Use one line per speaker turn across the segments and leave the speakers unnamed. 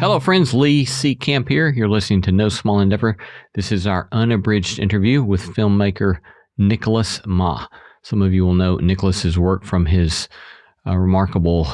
Hello, friends. Lee C. Camp here. You're listening to No Small Endeavor. This is our unabridged interview with filmmaker Nicholas Ma. Some of you will know Nicholas's work from his remarkable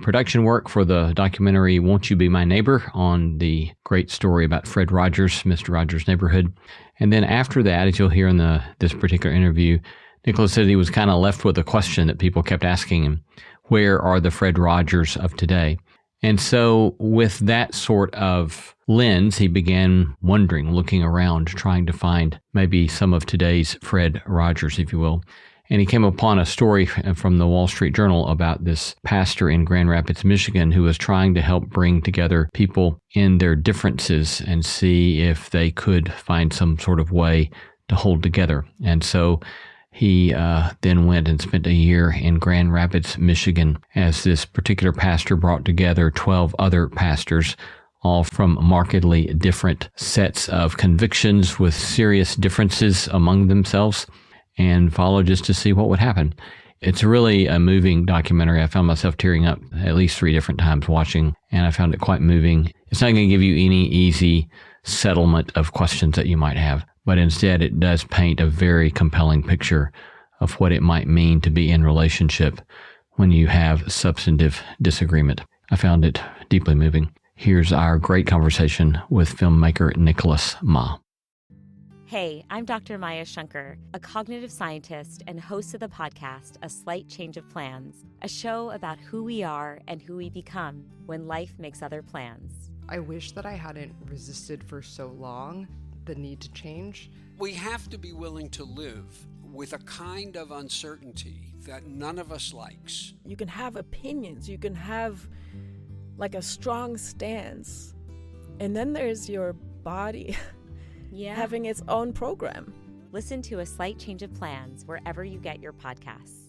production work for the documentary Won't You Be My Neighbor, on the great story about Fred Rogers, Mr. Rogers' Neighborhood. And then after that, as you'll hear in this particular interview, Nicholas said he was kind of left with a question that people kept asking him: where are the Fred Rogers of today? And so with that sort of lens, he began wondering, looking around, trying to find maybe some of today's Fred Rogers, if you will. And he came upon a story from the Wall Street Journal about this pastor in Grand Rapids, Michigan, who was trying to help bring together people in their differences and see if they could find some sort of way to hold together. And so he then went and spent a year in Grand Rapids, Michigan, as this particular pastor brought together 12 other pastors, all from markedly different sets of convictions with serious differences among themselves, and followed just to see what would happen. It's really a moving documentary. I found myself tearing up at least 3 different times watching, and I found it quite moving. It's not going to give you any easy settlement of questions that you might have, but instead it does paint a very compelling picture of what it might mean to be in relationship when you have substantive disagreement. I found it deeply moving. Here's our great conversation with filmmaker Nicholas Ma.
Hey, I'm Dr. Maya Shankar, a cognitive scientist and host of the podcast, A Slight Change of Plans, a show about who we are and who we become when life makes other plans.
I wish that I hadn't resisted for so long the need to change.
We have to be willing to live with a kind of uncertainty that none of us likes.
You can have opinions, you can have like a strong stance, and then there's your body having its own program.
Listen to A Slight Change of Plans wherever you get your podcasts.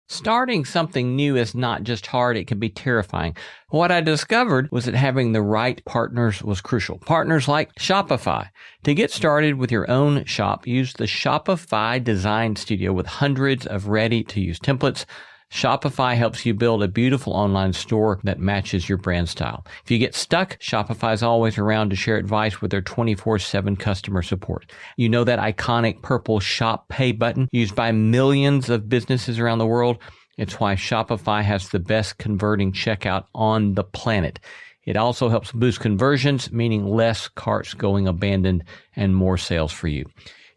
Starting something new is not just hard, it can be terrifying. What I discovered was that having the right partners was crucial. Partners like Shopify. To get started with your own shop, use the Shopify Design Studio with hundreds of ready-to-use templates. Shopify helps you build a beautiful online store that matches your brand style. If you get stuck, Shopify is always around to share advice with their 24/7 customer support. You know that iconic purple Shop Pay button used by millions of businesses around the world? It's why Shopify has the best converting checkout on the planet. It also helps boost conversions, meaning less carts going abandoned and more sales for you.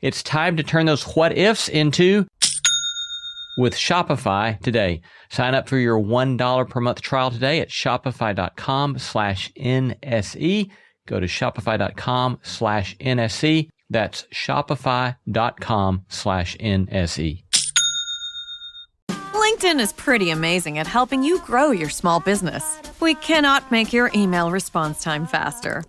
It's time to turn those what ifs into with Shopify today. Sign up for your $1 per month trial today at shopify.com/NSE. Go to shopify.com/NSE. That's shopify.com/NSE.
LinkedIn is pretty amazing at helping you grow your small business. We cannot make your email response time faster.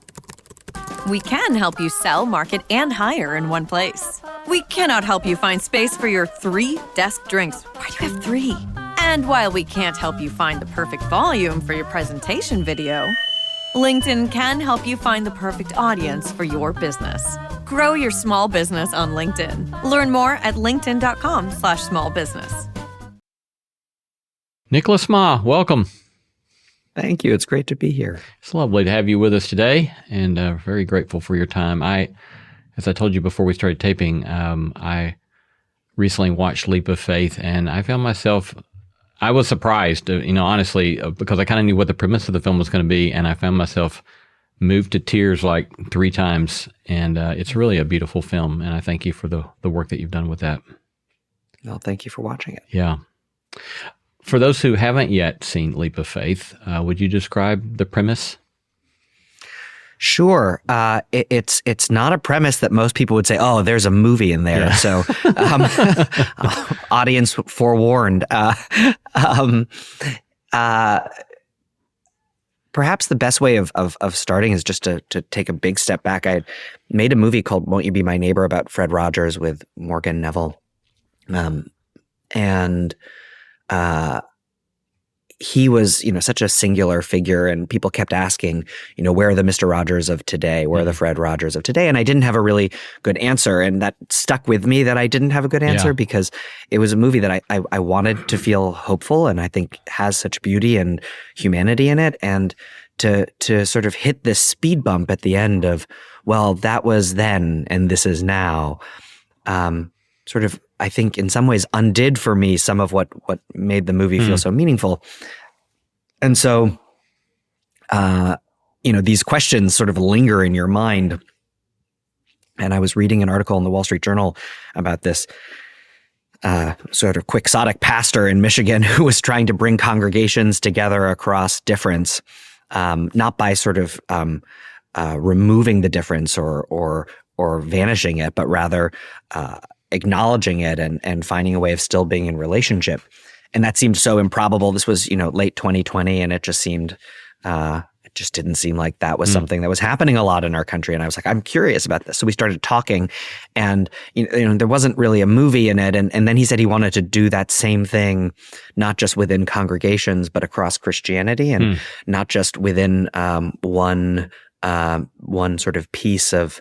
We can help you sell, market, and hire in one place. We cannot help you find space for your 3 desk drinks. Why do you have 3? And while we can't help you find the perfect volume for your presentation video, LinkedIn can help you find the perfect audience for your business. Grow your small business on LinkedIn. Learn more at linkedin.com/smallbusiness.
Nicholas Ma, welcome.
Thank you. It's great to be here.
It's lovely to have you with us today, and very grateful for your time. As I told you before we started taping, I recently watched Leap of Faith, and I found myself, I was surprised, honestly, because I kind of knew what the premise of the film was going to be, and I found myself moved to tears like 3 times, and it's really a beautiful film, and I thank you for the work that you've done with that.
Well, thank you for watching it.
Yeah. For those who haven't yet seen Leap of Faith, would you describe the premise?
Sure. It's not a premise that most people would say, oh, there's a movie in there. Yeah. So audience forewarned. Perhaps the best way of starting is just to take a big step back. I made a movie called Won't You Be My Neighbor about Fred Rogers with Morgan Neville. he was, such a singular figure, and people kept asking, where are the Mr. Rogers of today? Where are the Fred Rogers of today? And I didn't have a really good answer, and that stuck with me that I didn't have a good answer because it was a movie that I wanted to feel hopeful, and I think has such beauty and humanity in it, and to sort of hit this speed bump at the end of, well, that was then and this is now, sort of, I think in some ways undid for me some of what made the movie feel so meaningful. And so, these questions sort of linger in your mind. And I was reading an article in the Wall Street Journal about this sort of quixotic pastor in Michigan who was trying to bring congregations together across difference, not by sort of removing the difference or vanishing it, but rather acknowledging it and finding a way of still being in relationship. And that seemed so improbable. This was, late 2020, and it just seemed, it just didn't seem like that was something that was happening a lot in our country. And I was like, I'm curious about this. So we started talking, and there wasn't really a movie in it. And then he said he wanted to do that same thing, not just within congregations, but across Christianity, and not just within one sort of piece of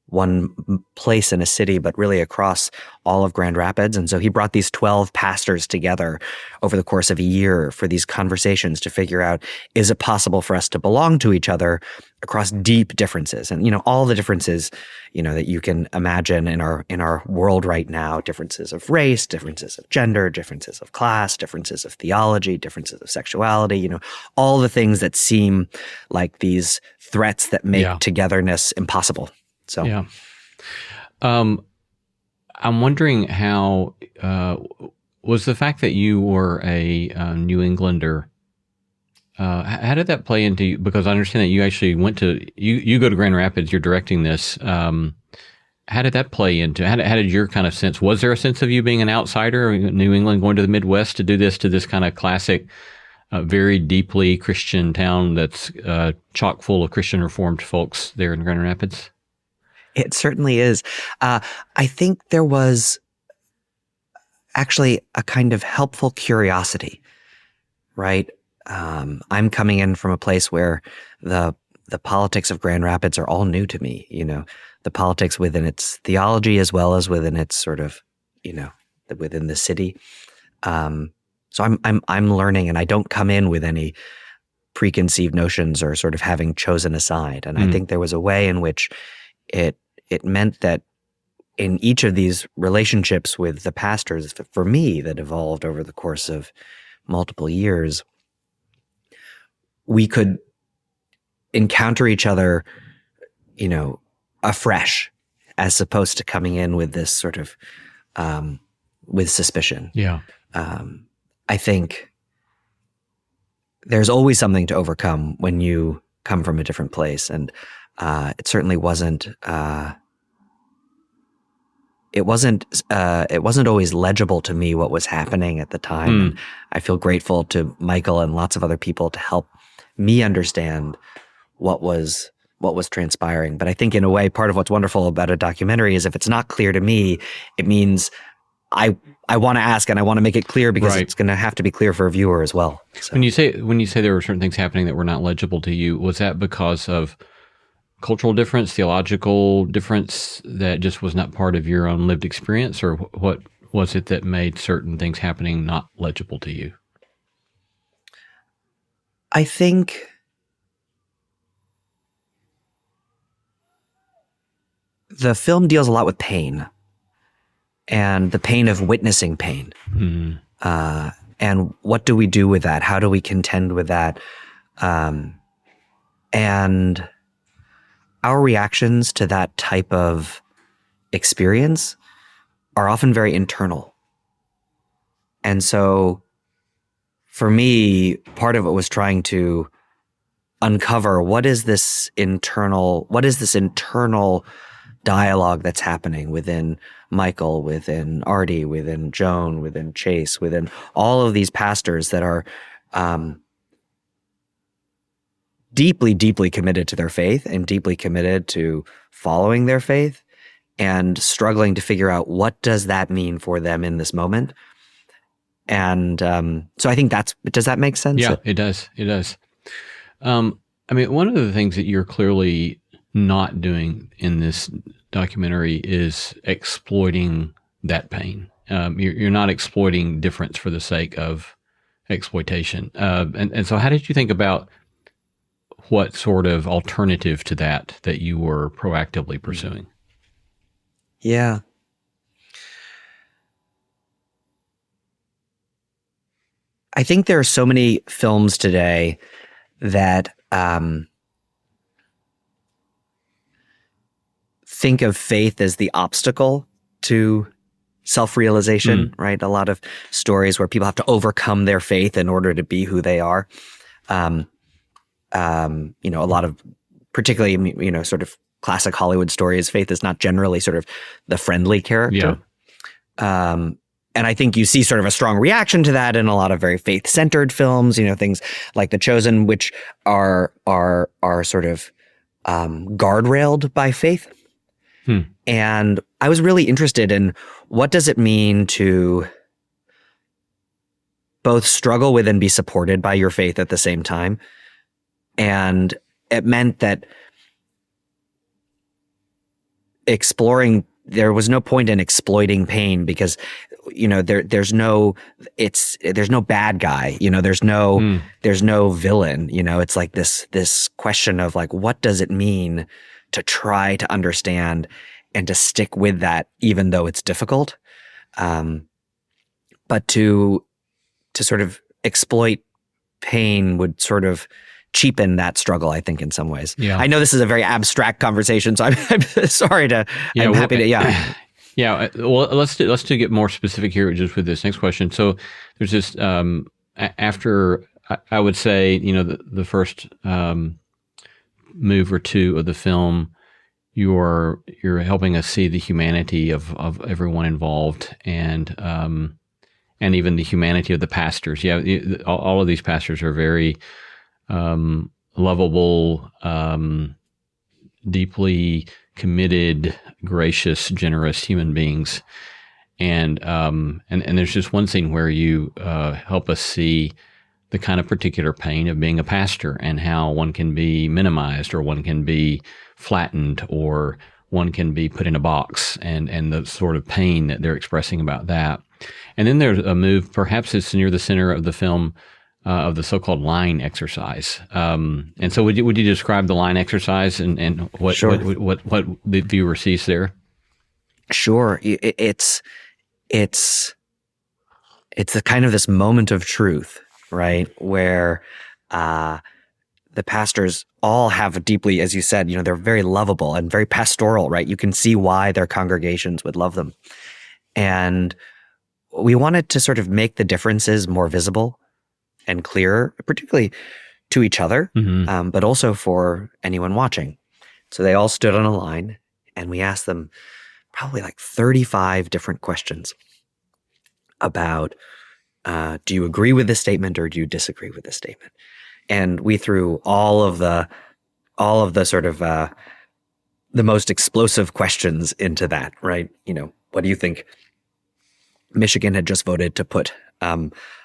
one place in a city, but really across all of Grand Rapids. And so he brought these 12 pastors together over the course of a year for these conversations to figure out, is it possible for us to belong to each other across deep differences? And, all the differences, that you can imagine in our world right now, differences of race, differences of gender, differences of class, differences of theology, differences of sexuality, all the things that seem like these threats that make togetherness impossible. So,
yeah. I'm wondering how was the fact that you were a New Englander. How did that play into you? Because I understand that you actually went to you go to Grand Rapids. You're directing this. How did that play into? How did your kind of sense? Was there a sense of you being an outsider, New England, going to the Midwest to do this kind of classic, very deeply Christian town that's chock full of Christian Reformed folks there in Grand Rapids?
It certainly is. I think there was actually a kind of helpful curiosity, right? I'm coming in from a place where the politics of Grand Rapids are all new to me, the politics within its theology as well as within its sort of, within the city. So I'm learning, and I don't come in with any preconceived notions or sort of having chosen a side. And I think there was a way in which it meant that in each of these relationships with the pastors, for me, that evolved over the course of multiple years, we could encounter each other, afresh, as opposed to coming in with this sort of with suspicion.
Yeah.
I think there's always something to overcome when you come from a different place, and it certainly wasn't. It wasn't always legible to me what was happening at the time. And I feel grateful to Michael and lots of other people to help me understand what was transpiring. But I think in a way, part of what's wonderful about a documentary is if it's not clear to me, it means I want to ask and I want to make it clear because it's going to have to be clear for a viewer as well. So. When you
say there were certain things happening that were not legible to you, was that because of cultural difference, theological difference that just was not part of your own lived experience, or what was it that made certain things happening not legible to you?
I think the film deals a lot with pain and the pain of witnessing pain. And what do we do with that? How do we contend with that? And our reactions to that type of experience are often very internal. And so for me, part of it was trying to uncover what is this internal dialogue that's happening within Michael, within Artie, within Joan, within Chase, within all of these pastors that are deeply, deeply committed to their faith and deeply committed to following their faith and struggling to figure out what does that mean for them in this moment. So I think does that make sense?
Yeah, it does. It does. I mean, one of the things that you're clearly not doing in this documentary is exploiting that pain. You're not exploiting difference for the sake of exploitation. And so how did you think about what sort of alternative to that you were proactively pursuing?
Yeah. I think there are so many films today that think of faith as the obstacle to self-realization, right? A lot of stories where people have to overcome their faith in order to be who they are. A lot of particularly, sort of classic Hollywood stories, faith is not generally sort of the friendly character. Yeah. And I think you see sort of a strong reaction to that in a lot of very faith-centered films, things like The Chosen, which are sort of guardrailed by faith. And I was really interested in what does it mean to both struggle with and be supported by your faith at the same time. And it meant that there was no point in exploiting pain because, there's no bad guy, there's no villain, it's like this question of like, what does it mean to try to understand and to stick with that, even though it's difficult. But to sort of exploit pain would sort of cheapen that struggle, I think, in some ways. Yeah. I know this is a very abstract conversation, so I'm sorry to. Yeah, I'm happy to. Yeah.
Yeah. Well, let's get more specific here, just with this next question. So there's this after I would say the first move or two of the film, you're helping us see the humanity of everyone involved and even the humanity of the pastors. Yeah, all of these pastors are very lovable, deeply committed, gracious, generous human beings. And there's just one scene where you help us see the kind of particular pain of being a pastor and how one can be minimized or one can be flattened or one can be put in a box and the sort of pain that they're expressing about that. And then there's a move, perhaps it's near the center of the film, of the so-called line exercise. And so would you describe the line exercise and what, sure. what the viewer sees there?
Sure. It's a kind of this moment of truth, right? Where the pastors all have deeply, as you said, they're very lovable and very pastoral, right? You can see why their congregations would love them. And we wanted to sort of make the differences more visible and clearer, particularly to each other, but also for anyone watching. So they all stood on a line and we asked them probably like 35 different questions about, do you agree with this statement or do you disagree with this statement? And we threw all of the sort of the most explosive questions into that, right? What do you think? Michigan had just voted to put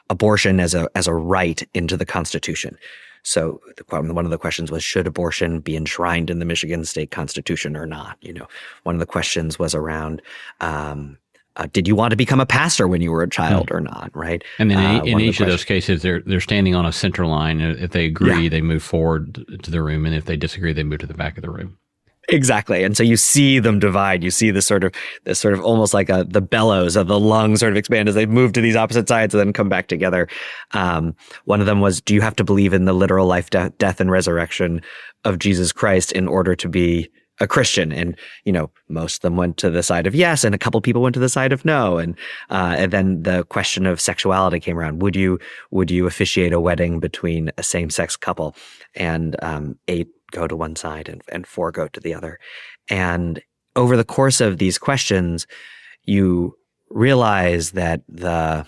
abortion as a right into the Constitution. So one of the questions was, should abortion be enshrined in the Michigan state constitution or not? One of the questions was around, did you want to become a pastor when you were a child or not, right?
And then in each of those cases, they're standing on a center line. If they agree, they move forward to the room. And if they disagree, they move to the back of the room.
Exactly. And so you see them divide. You see this sort of almost like the bellows of the lungs sort of expand as they move to these opposite sides and then come back together. One of them was, do you have to believe in the literal life, death, and resurrection of Jesus Christ in order to be a Christian? And, most of them went to the side of yes, and a couple people went to the side of no. And then the question of sexuality came around. Would you officiate a wedding between a same-sex couple? And 8 go to one side and 4 go to the other. And over the course of these questions, you realize that the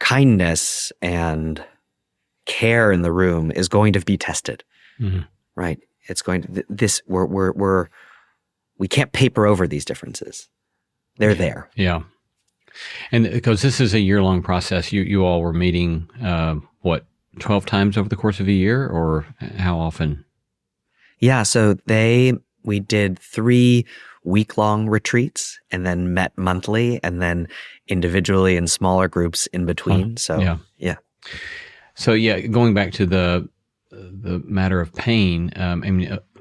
kindness and care in the room is going to be tested, right? It's going to we can't paper over these differences. They're there.
Yeah. And because this is a year-long process, you all were meeting, 12 times over the course of a year, or how often?
Yeah, so we did 3 week-long retreats and then met monthly and then individually in smaller groups in between. Yeah.
So going back to the matter of pain,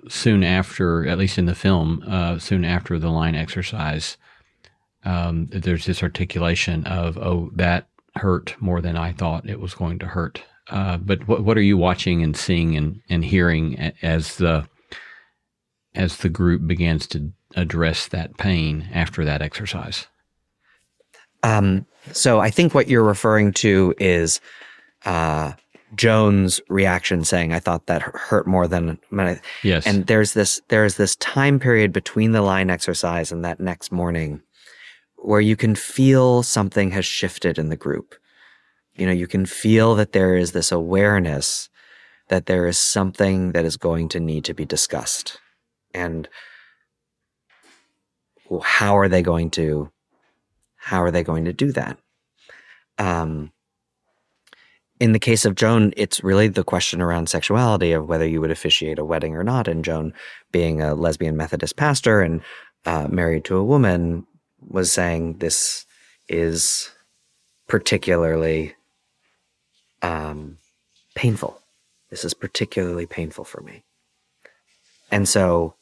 soon after, at least in the film, soon after the line exercise, there's this articulation of, oh, that hurt more than I thought it was going to hurt. But what are you watching and seeing and hearing as the group begins to address that pain after that exercise?
So I think what you're referring to is Joan's reaction saying, I thought that hurt more than...
Yes.
And there's this time period between the line exercise and that next morning where you can feel something has shifted in the group. You can feel that there is this awareness that there is something that is going to need to be discussed. And how are they going to do that? In the case of Joan, it's really the question around sexuality of whether you would officiate a wedding or not. And Joan, being a lesbian Methodist pastor and married to a woman, was saying this is particularly painful. This is particularly painful for me. And so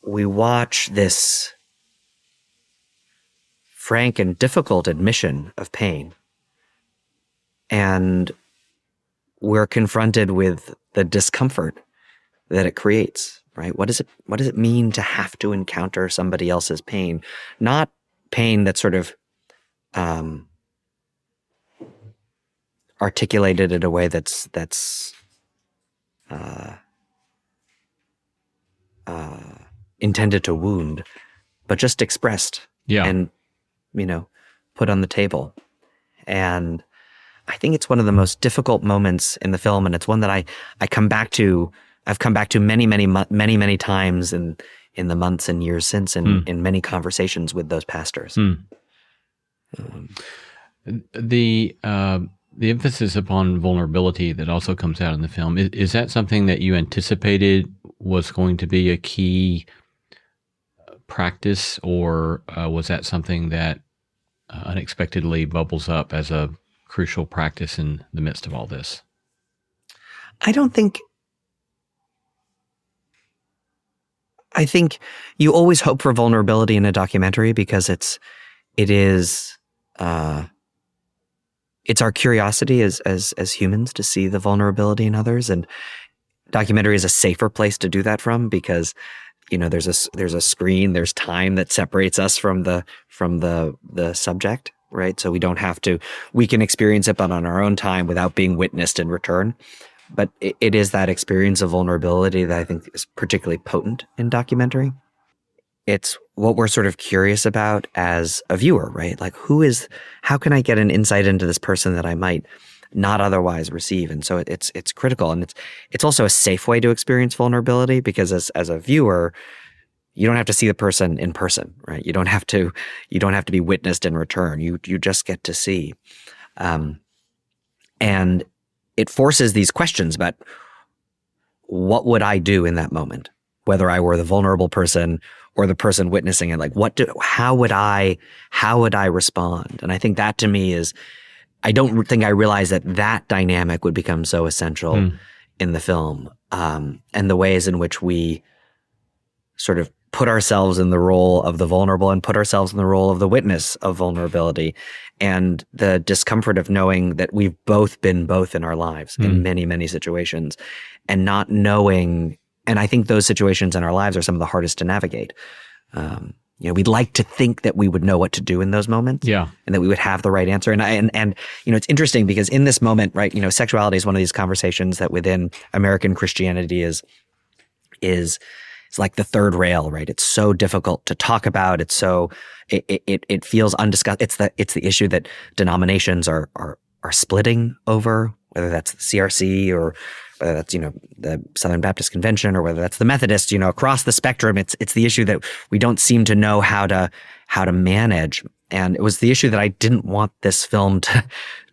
we watch this frank and difficult admission of pain, and we're confronted with the discomfort that it creates, right? What does it mean to have to encounter somebody else's pain? Not pain that's sort of articulated in a way that's intended to wound, but just expressed and put on the table. And I think it's one of the most difficult moments in the film, and it's one that I come back to. I've come back to many times in the months and years since, in many conversations with those pastors.
The emphasis upon vulnerability that also comes out in the film, is that something that you anticipated was going to be a key practice, or was that something that unexpectedly bubbles up as a crucial practice in the midst of all this?
I think you always hope for vulnerability in a documentary because it's our curiosity as humans to see the vulnerability in others, and documentary is a safer place to do that from because there's a screen, there's time that separates us from the subject, right? So we can experience it, but on our own time without being witnessed in return. But it is that experience of vulnerability that I think is particularly potent in documentary. It's what we're sort of curious about as a viewer, right? Like how can I get an insight into this person that I might not otherwise receive? And so it's critical. And it's also a safe way to experience vulnerability because as a viewer, you don't have to see the person in person, right? You don't have to be witnessed in return. You just get to see. And it forces these questions about what would I do in that moment, whether I were the vulnerable person or the person witnessing it. Like how would I respond? And I think that to me I don't think I realized that dynamic would become so essential in the film, and the ways in which we sort of put ourselves in the role of the vulnerable and put ourselves in the role of the witness of vulnerability, and the discomfort of knowing that we've both been both in our lives in many, many situations, and not knowing. And I think those situations in our lives are some of the hardest to navigate. We'd like to think that we would know what to do in those moments, and that we would have the right answer. And it's interesting because in this moment, right, sexuality is one of these conversations that within American Christianity is like the third rail, right? It's so difficult to talk about. It's so it feels undiscussed. It's the issue that denominations are splitting over, whether that's the CRC or whether that's, the Southern Baptist Convention or whether that's the Methodists, across the spectrum. It's the issue that we don't seem to know how how to manage. And it was the issue that I didn't want this film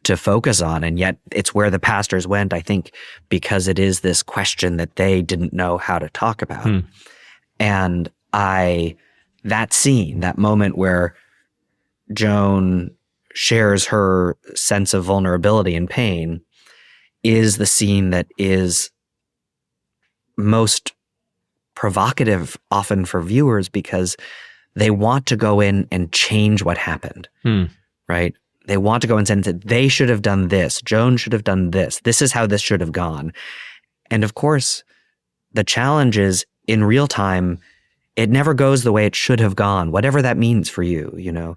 to focus on. And yet it's where the pastors went, I think, because it is this question that they didn't know how to talk about. And that scene, that moment where Joan shares her sense of vulnerability and pain, is the scene that is most provocative often for viewers, because they want to go in and change what happened, right? They want to go and say, they should have done this. Joan should have done this. This is how this should have gone. And of course, the challenge is in real time, it never goes the way it should have gone, whatever that means for you, you know.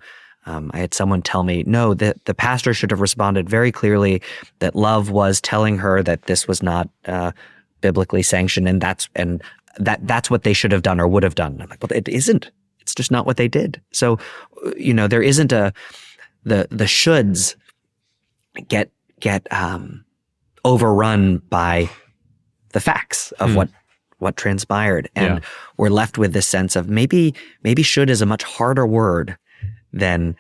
I had someone tell me, no, that the pastor should have responded very clearly that love was telling her that this was not biblically sanctioned, and that's what they should have done or would have done. I'm like, well, it isn't. It's just not what they did. So, you know, there isn't the shoulds get overrun by the facts of what transpired, and we're left with this sense of maybe should is a much harder word than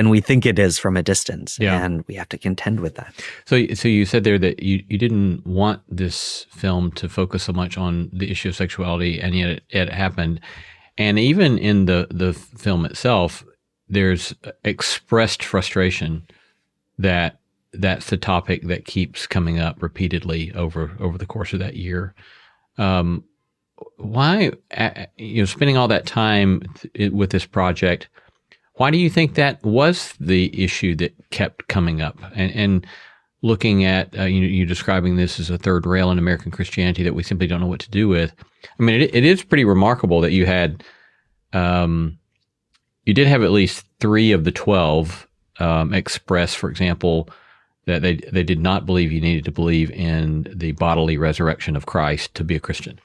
we think it is from a distance, and we have to contend with that.
So you said there that you didn't want this film to focus so much on the issue of sexuality, and yet it happened. And even in the film itself, there's expressed frustration that that's the topic that keeps coming up repeatedly over the course of that year. Why, spending all that time with this project, why do you think that was the issue that kept coming up? And looking at you describing this as a third rail in American Christianity that we simply don't know what to do with. I mean, it is pretty remarkable that you had, you did have at least 3 of the 12 express, for example, that they did not believe you needed to believe in the bodily resurrection of Christ to be a Christian.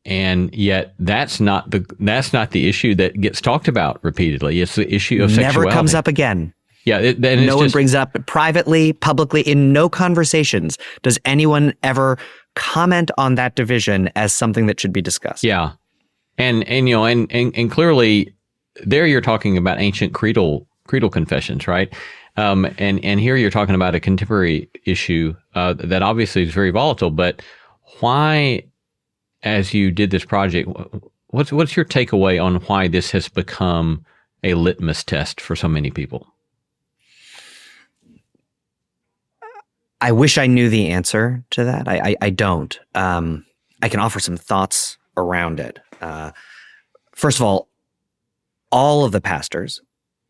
And yet that's not the issue that gets talked about repeatedly. It's the issue of sexuality.
Never comes up again.
Yeah.
No one brings up privately, publicly, in no conversations does anyone ever comment on that division as something that should be discussed.
Yeah. And clearly there you're talking about ancient creedal confessions, right? And here you're talking about a contemporary issue that obviously is very volatile, but why, as you did this project, what's your takeaway on why this has become a litmus test for so many people?
I wish I knew the answer to that. I don't. I can offer some thoughts around it. First of all of the pastors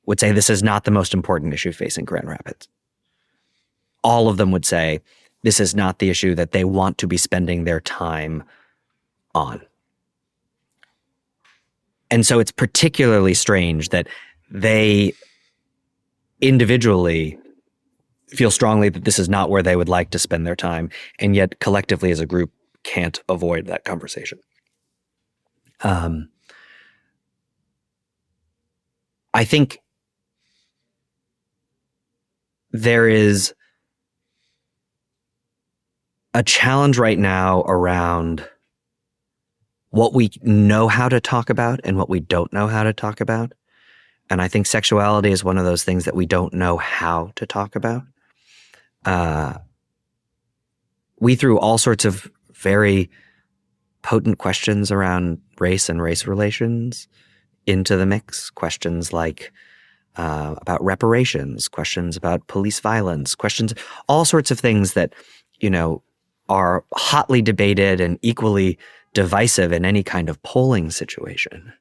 would say this is not the most important issue facing Grand Rapids. All of them would say this is not the issue that they want to be spending their time on. And so it's particularly strange that they individually feel strongly that this is not where they would like to spend their time, and yet collectively as a group can't avoid that conversation. I think there is a challenge right now around what we know how to talk about and what we don't know how to talk about. And I think sexuality is one of those things that we don't know how to talk about. We threw all sorts of very potent questions around race and race relations into the mix. Questions like about reparations, questions about police violence, questions, all sorts of things that, are hotly debated and equally divisive in any kind of polling situation.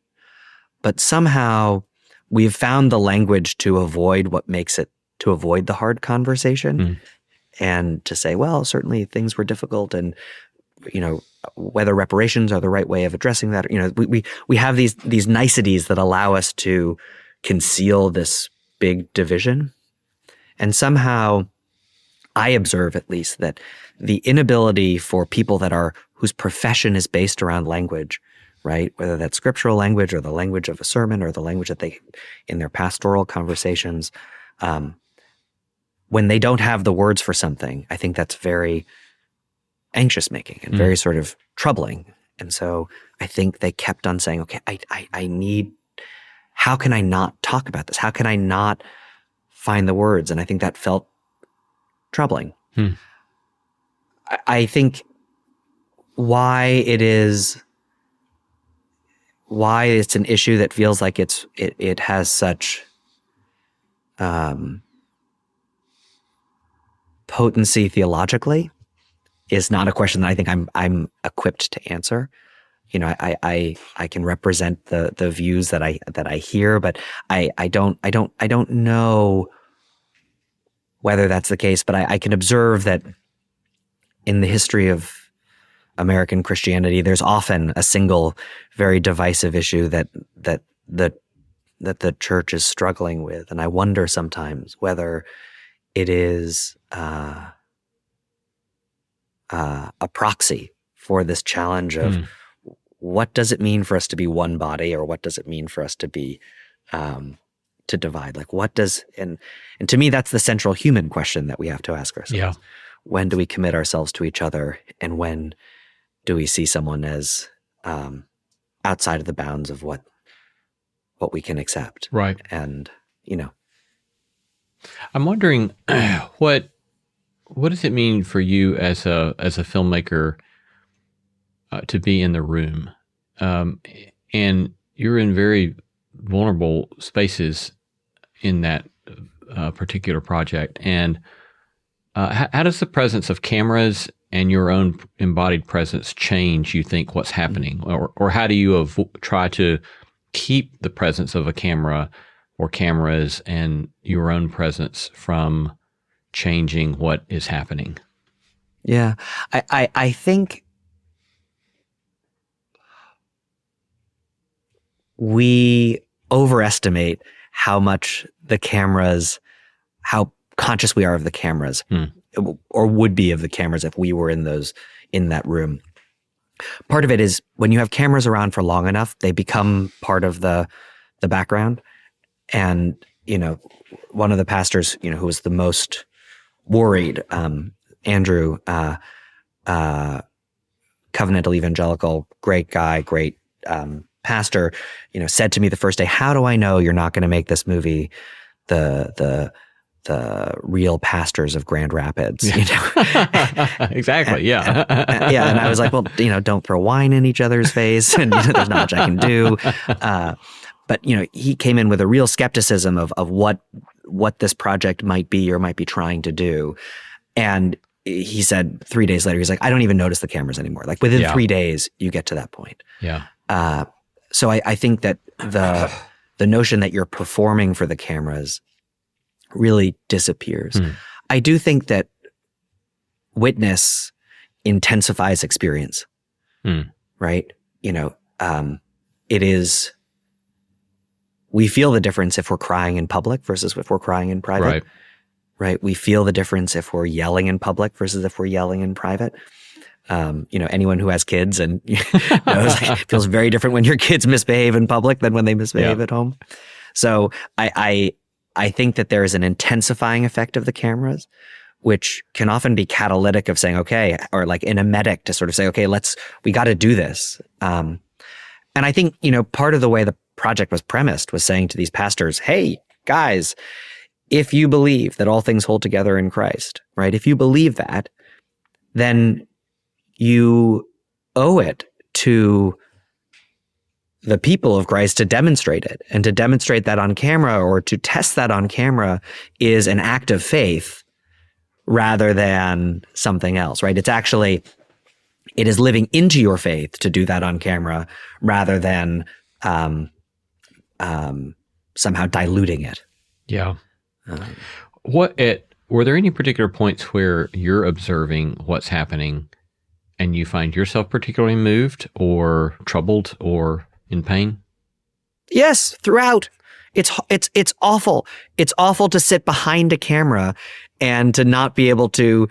But somehow we've found the language to avoid the hard conversation and to say, well, certainly things were difficult, and, whether reparations are the right way of addressing that, we have these niceties that allow us to conceal this big division. And somehow I observe, at least, that the inability for people whose profession is based around language, right? Whether that's scriptural language or the language of a sermon or the language that they, in their pastoral conversations, when they don't have the words for something, I think that's very anxious making and very sort of troubling. And so I think they kept on saying, okay, I need how can I not talk about this? How can I not find the words? And I think that felt troubling. I think why it's an issue that feels like it has such potency theologically is not a question that I think I'm equipped to answer. You know, I can represent the views that I hear, but I don't know whether that's the case. But I can observe that in the history of American Christianity, there's often a single, very divisive issue that the church is struggling with, and I wonder sometimes whether it is a proxy for this challenge of what does it mean for us to be one body, or what does it mean for us to be to divide? Like, what does and to me, that's the central human question that we have to ask ourselves.
Yeah.
When do we commit ourselves to each other, and when do we see someone as outside of the bounds of what we can accept?
Right.
And, you know,
I'm wondering what does it mean for you as a filmmaker to be in the room, and you're in very vulnerable spaces in that particular project, and how does the presence of cameras and your own embodied presence change, you think, what's happening, or how do you try to keep the presence of a camera or cameras and your own presence from changing what is happening?
Yeah, I think we overestimate how much how conscious we are of the cameras, or would be of the cameras if we were in that room. Part of it is when you have cameras around for long enough, they become part of the background. And, you know, one of the pastors, you know, who was the most worried, Andrew, covenantal evangelical, great guy, great pastor, you know, said to me the first day, "How do I know you're not going to make this movie the real pastors of Grand Rapids?" You know?
Exactly. Yeah.
Yeah. And I was like, well, you know, don't throw wine in each other's face, and, you know, there's not much I can do. But, you know, he came in with a real skepticism of what this project might be or might be trying to do. And he said 3 days later, he's like, I don't even notice the cameras anymore. Like, within 3 days, you get to that point.
Yeah.
So I think that the notion that you're performing for the cameras really disappears. I do think that witness intensifies experience, right? You know, we feel the difference if we're crying in public versus if we're crying in private. Right? We feel the difference if we're yelling in public versus if we're yelling in private. You know, anyone who has kids and knows, like, it feels very different when your kids misbehave in public than when they misbehave at home. So I think that there is an intensifying effect of the cameras, which can often be catalytic of saying, okay, or like an emetic to sort of say, okay, we got to do this. And I think, you know, part of the way the project was premised was saying to these pastors, hey, guys, if you believe that all things hold together in Christ, right? If you believe that, then you owe it to the people of Christ to demonstrate it. And to demonstrate that on camera, or to test that on camera, is an act of faith rather than something else, right? It is living into your faith to do that on camera rather than somehow diluting it.
Yeah. Were there any particular points where you're observing what's happening and you find yourself particularly moved or troubled or in pain?
Yes, throughout. It's awful. It's awful to sit behind a camera and to not be able to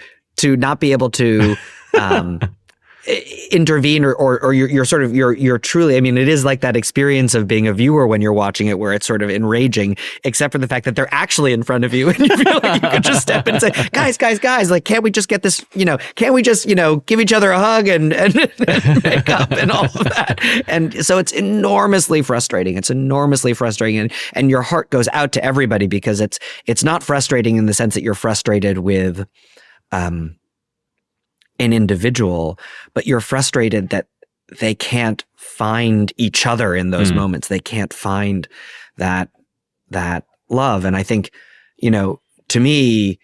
intervene or you're truly, I mean, it is like that experience of being a viewer when you're watching it where it's sort of enraging, except for the fact that they're actually in front of you and you feel like you could just step in and say, guys, like, can't we just get this, can't we just, give each other a hug and make up and all of that. And so it's enormously frustrating. And your heart goes out to everybody because it's not frustrating in the sense that you're frustrated with, an individual, but you're frustrated that they can't find each other in those moments. They can't find that love. And I think, to me,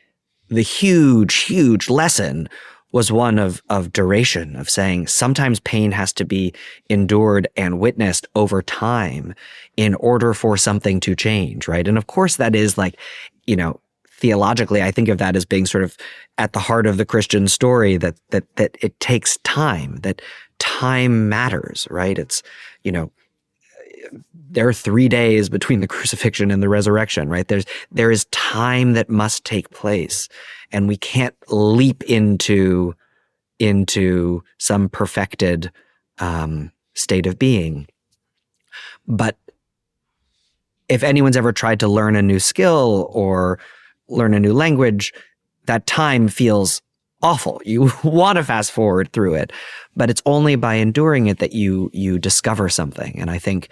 the huge lesson was one of duration, of saying sometimes pain has to be endured and witnessed over time in order for something to change, right? And of course that is like, theologically, I think of that as being sort of at the heart of the Christian story, that it takes time, that time matters, right? It's, there are 3 days between the crucifixion and the resurrection, right? There is time that must take place, and we can't leap into some perfected state of being. But if anyone's ever tried to learn a new skill or learn a new language, that time feels awful. You want to fast forward through it, but it's only by enduring it that you discover something. And I think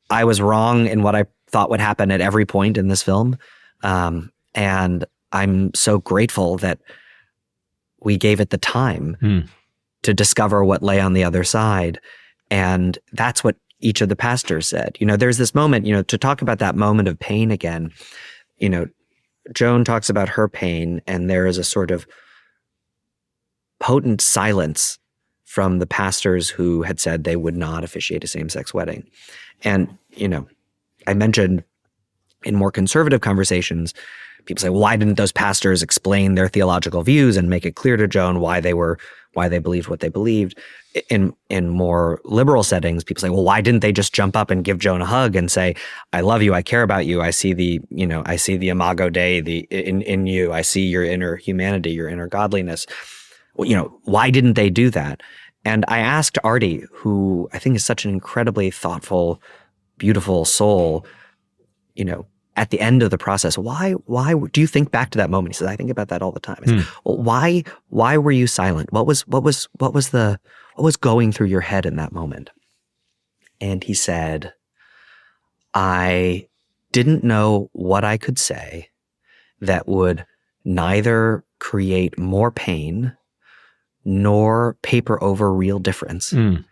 I was wrong in what I thought would happen at every point in this film. And I'm so grateful that we gave it the time to discover what lay on the other side. And that's what each of the pastors said. There's this moment, to talk about that moment of pain again, Joan talks about her pain, and there is a sort of potent silence from the pastors who had said they would not officiate a same-sex wedding. And, I mentioned in more conservative conversations, people say, well, why didn't those pastors explain their theological views and make it clear to Joan why they believed what they believed? In more liberal settings, people say, well, why didn't they just jump up and give Joan a hug and say, I love you, I care about you, I see the imago Dei in you, I see your inner humanity, your inner godliness. Well, why didn't they do that? And I asked Artie, who I think is such an incredibly thoughtful, beautiful soul, at the end of the process, why do you think back to that moment? He says, I think about that all the time. I said, well, why were you silent? What was going through your head in that moment? And he said, I didn't know what I could say that would neither create more pain nor paper over real difference. And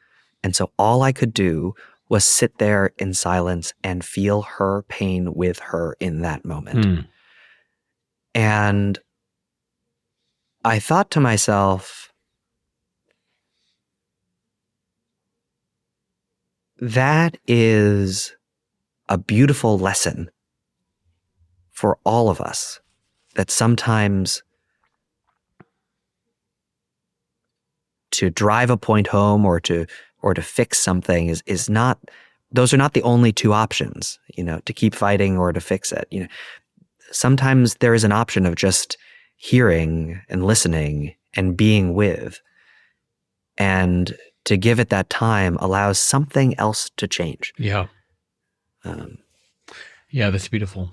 so all I could do was sit there in silence and feel her pain with her in that moment. And I thought to myself, that is a beautiful lesson for all of us, that sometimes to drive a point home or to fix something is not, those are not the only two options, to keep fighting or to fix it. Sometimes there is an option of just hearing and listening and being with, and to give it that time allows something else to change.
Yeah. That's beautiful.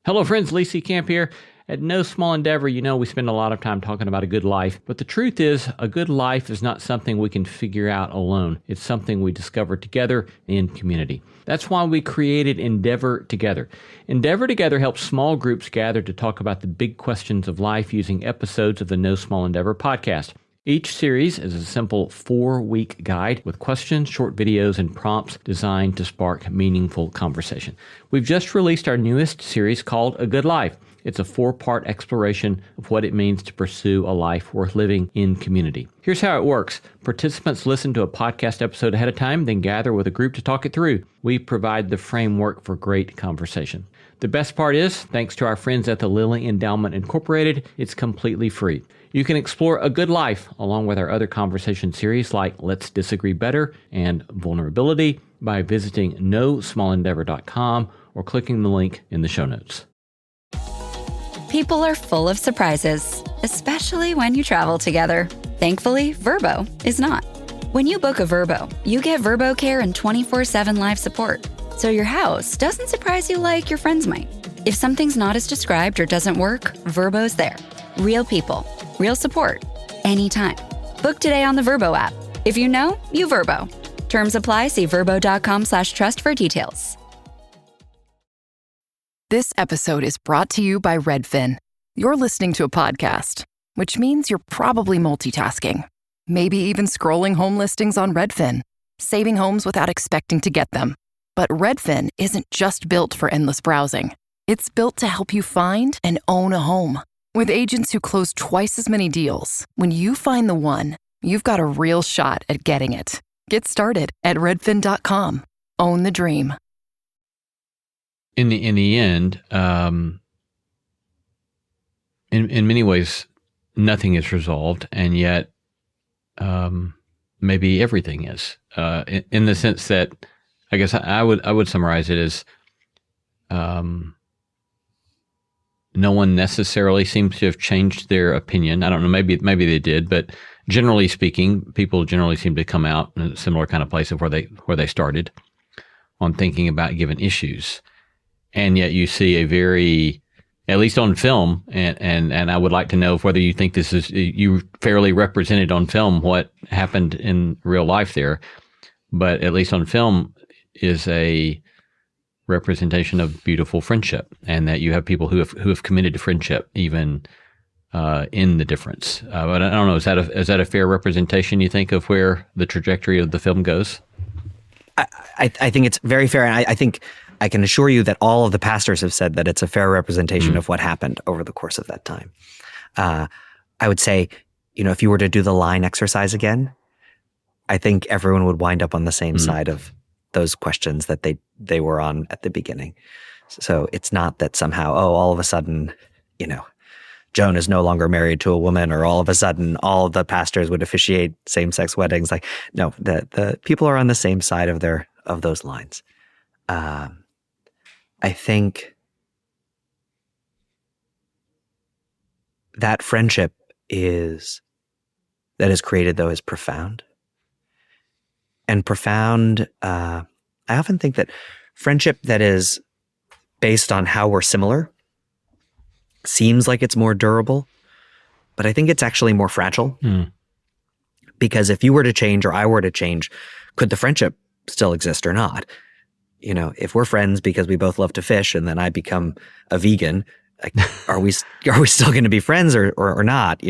Hello, friends. Lee C. Camp here. At No Small Endeavor, we spend a lot of time talking about a good life, but the truth is, a good life is not something we can figure out alone. It's something we discover together in community. That's why we created Endeavor Together. Endeavor Together helps small groups gather to talk about the big questions of life using episodes of the No Small Endeavor podcast. Each series is a simple 4-week guide with questions, short videos, and prompts designed to spark meaningful conversation. We've just released our newest series called A Good Life. It's a 4-part exploration of what it means to pursue a life worth living in community. Here's how it works. Participants listen to a podcast episode ahead of time, then gather with a group to talk it through. We provide the framework for great conversation. The best part is, thanks to our friends at the Lilly Endowment Incorporated, it's completely free. You can explore A Good Life along with our other conversation series like Let's Disagree Better and Vulnerability by visiting nosmallendeavor.com or clicking the link in the show notes.
People are full of surprises, especially when you travel together. Thankfully, Verbo is not. When you book a Verbo, you get Verbo Care and 24/7 live support, so your house doesn't surprise you like your friends might. If something's not as described or doesn't work, Verbo's there. Real people, real support, anytime. Book today on the Verbo app. If you know, you Verbo. Terms apply. See verbo.com/trust for details.
This episode is brought to you by Redfin. You're listening to a podcast, which means you're probably multitasking. Maybe even scrolling home listings on Redfin, saving homes without expecting to get them. But Redfin isn't just built for endless browsing. It's built to help you find and own a home. With agents who close twice as many deals, when you find the one, you've got a real shot at getting it. Get started at redfin.com. Own the dream.
In the end, in many ways, nothing is resolved, and yet maybe everything is. In the sense that, I guess I would summarize it as no one necessarily seems to have changed their opinion. I don't know, maybe they did, but generally speaking, people generally seem to come out in a similar kind of place of where they started on thinking about given issues. And yet you see a very, at least on film, and I would like to know whether you think this is, you fairly represented on film what happened in real life there, but at least on film is a representation of beautiful friendship, and that you have people who have committed to friendship even in the difference. But I don't know, is that a fair representation, you think, of where the trajectory of the film goes?
I think it's very fair, and I think I can assure you that all of the pastors have said that it's a fair representation of what happened over the course of that time. I would say, if you were to do the line exercise again, I think everyone would wind up on the same side of those questions that they were on at the beginning. So it's not that somehow, all of a sudden, Joan is no longer married to a woman, or all of a sudden all of the pastors would officiate same-sex weddings. Like, no, the people are on the same side of those lines. I think that friendship that is created, though, is profound. And profound, I often think that friendship that is based on how we're similar seems like it's more durable, but I think it's actually more fragile. Because if you were to change, or I were to change, could the friendship still exist or not? If we're friends because we both love to fish, and then I become a vegan, like, are we still going to be friends or not?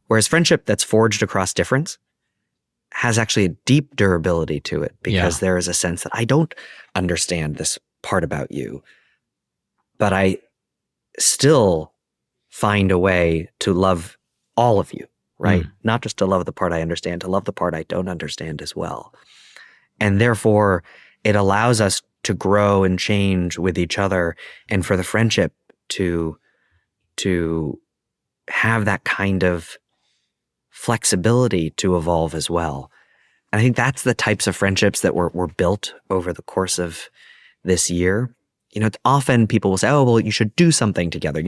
Whereas friendship that's forged across difference has actually a deep durability to it, because there is a sense that I don't understand this part about you, but I still find a way to love all of you, right? Not just to love the part I understand, to love the part I don't understand as well. And therefore, it allows us to grow and change with each other, and for the friendship to have that kind of flexibility to evolve as well. And I think that's the types of friendships that were built over the course of this year. It's often people will say, oh, well, you should do something together,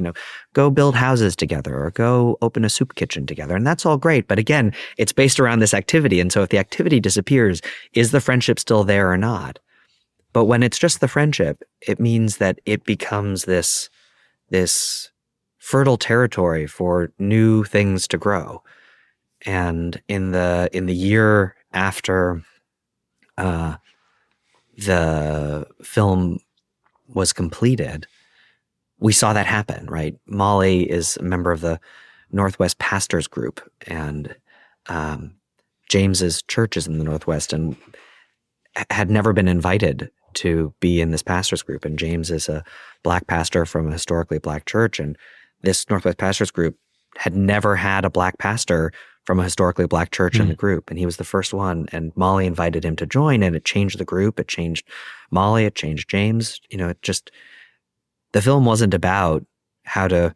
go build houses together, or go open a soup kitchen together. And that's all great. But again, it's based around this activity. And so if the activity disappears, is the friendship still there or not? But when it's just the friendship, it means that it becomes this fertile territory for new things to grow. And in the year after the film was completed, we saw that happen, right? Molly is a member of the Northwest Pastors Group, and James's church is in the Northwest, and had never been invited to be in this pastors group. And James is a black pastor from a historically black church, and this Northwest Pastors Group had never had a black pastor from a historically black church in the group, and he was the first one. And Molly invited him to join, and it changed the group. It changed Molly. It changed James. The film wasn't about how to,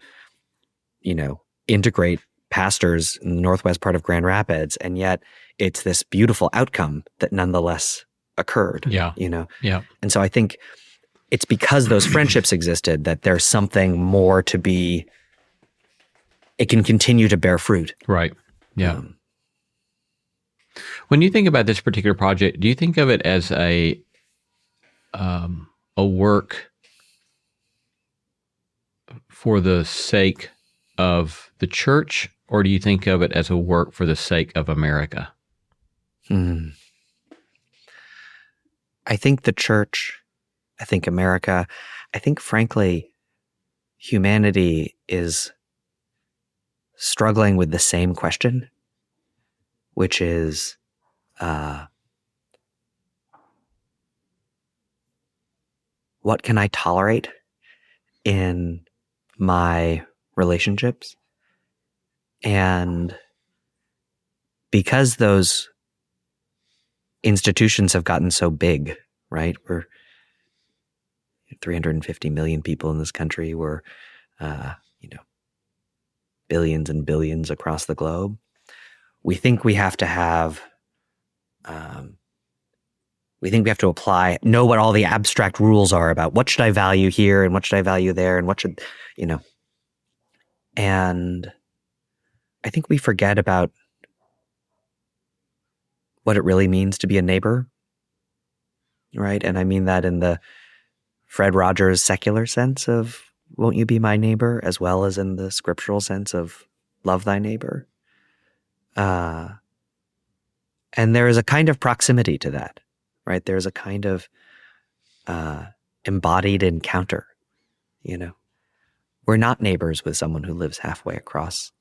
integrate pastors in the northwest part of Grand Rapids, and yet it's this beautiful outcome that nonetheless occurred. Yeah. And so I think it's because those friendships existed that there's something more to be it can continue to bear fruit.
Right. Yeah. When you think about this particular project, do you think of it as a work for the sake of the church, or do you think of it as a work for the sake of America?
I think the church, I think America, I think, frankly, humanity is struggling with the same question, which is, what can I tolerate in my relationships? And because those institutions have gotten so big, right? We're 350 million people in this country. We're, billions and billions across the globe. We think we have to have, know what all the abstract rules are about what should I value here and what should I value there and what should, and I think we forget about what it really means to be a neighbor, right? And I mean that in the Fred Rogers secular sense of won't you be my neighbor, as well as in the scriptural sense of love thy neighbor. And there is a kind of proximity to that, right? There's a kind of embodied encounter, We're not neighbors with someone who lives halfway across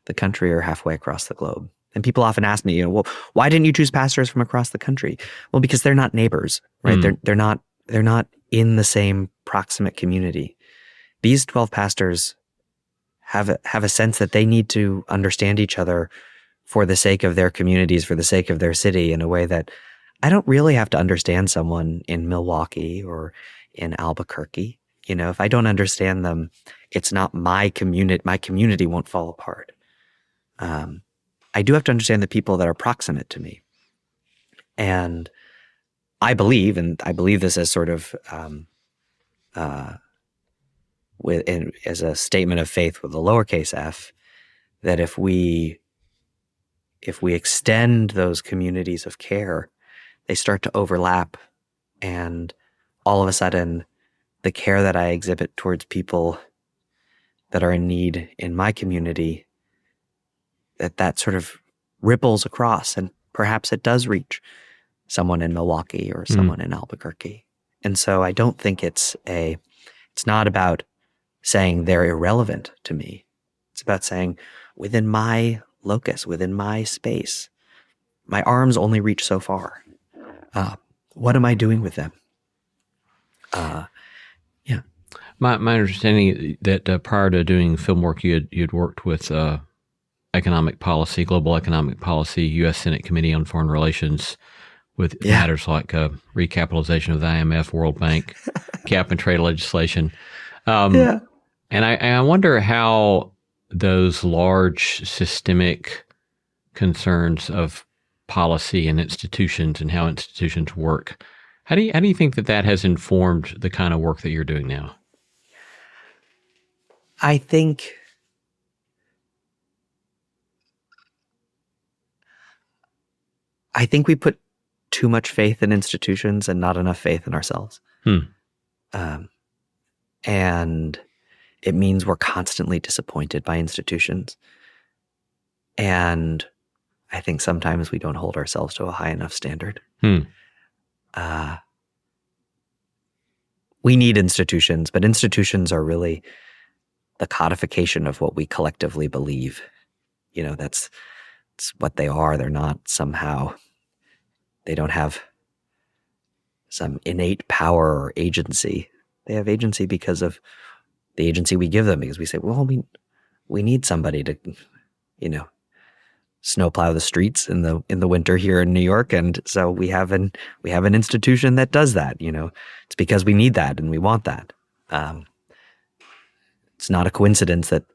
the country or halfway across the globe. And people often ask me, well, why didn't you choose pastors from across the country? Well, because they're not neighbors, right? They're not in the same proximate community. These 12 pastors have a sense that they need to understand each other for the sake of their communities, for the sake of their city, in a way that I don't really have to understand someone in Milwaukee or in Albuquerque. If I don't understand them, it's not my community. My community won't fall apart. I do have to understand the people that are proximate to me. And I believe this as sort of as a statement of faith with a lowercase f, that if we extend those communities of care, they start to overlap, and all of a sudden, the care that I exhibit towards people that are in need in my community, that sort of ripples across, and perhaps it does reach someone in Milwaukee or someone in Albuquerque. And so I don't think it's not about saying they're irrelevant to me. It's about saying within my locus, within my space, my arms only reach so far. What am I doing with them?
My understanding that prior to doing film work, you'd worked with economic policy, global economic policy, U.S. Senate Committee on Foreign Relations, with matters like recapitalization of the IMF, World Bank, cap and trade legislation. And I wonder how those large systemic concerns of policy and institutions and how institutions work, how do you think that has informed the kind of work that you're doing now?
I think we put too much faith in institutions and not enough faith in ourselves. And it means we're constantly disappointed by institutions. And I think sometimes we don't hold ourselves to a high enough standard. We need institutions, but institutions are really the codification of what we collectively believe. That's what they are. They're not somehow, they don't have some innate power or agency. They have agency because of the agency we give them, because we say, well, we need somebody to, snowplow the streets in the winter here in New York, and so we have an institution that does that. It's because we need that and we want that. It's not a coincidence that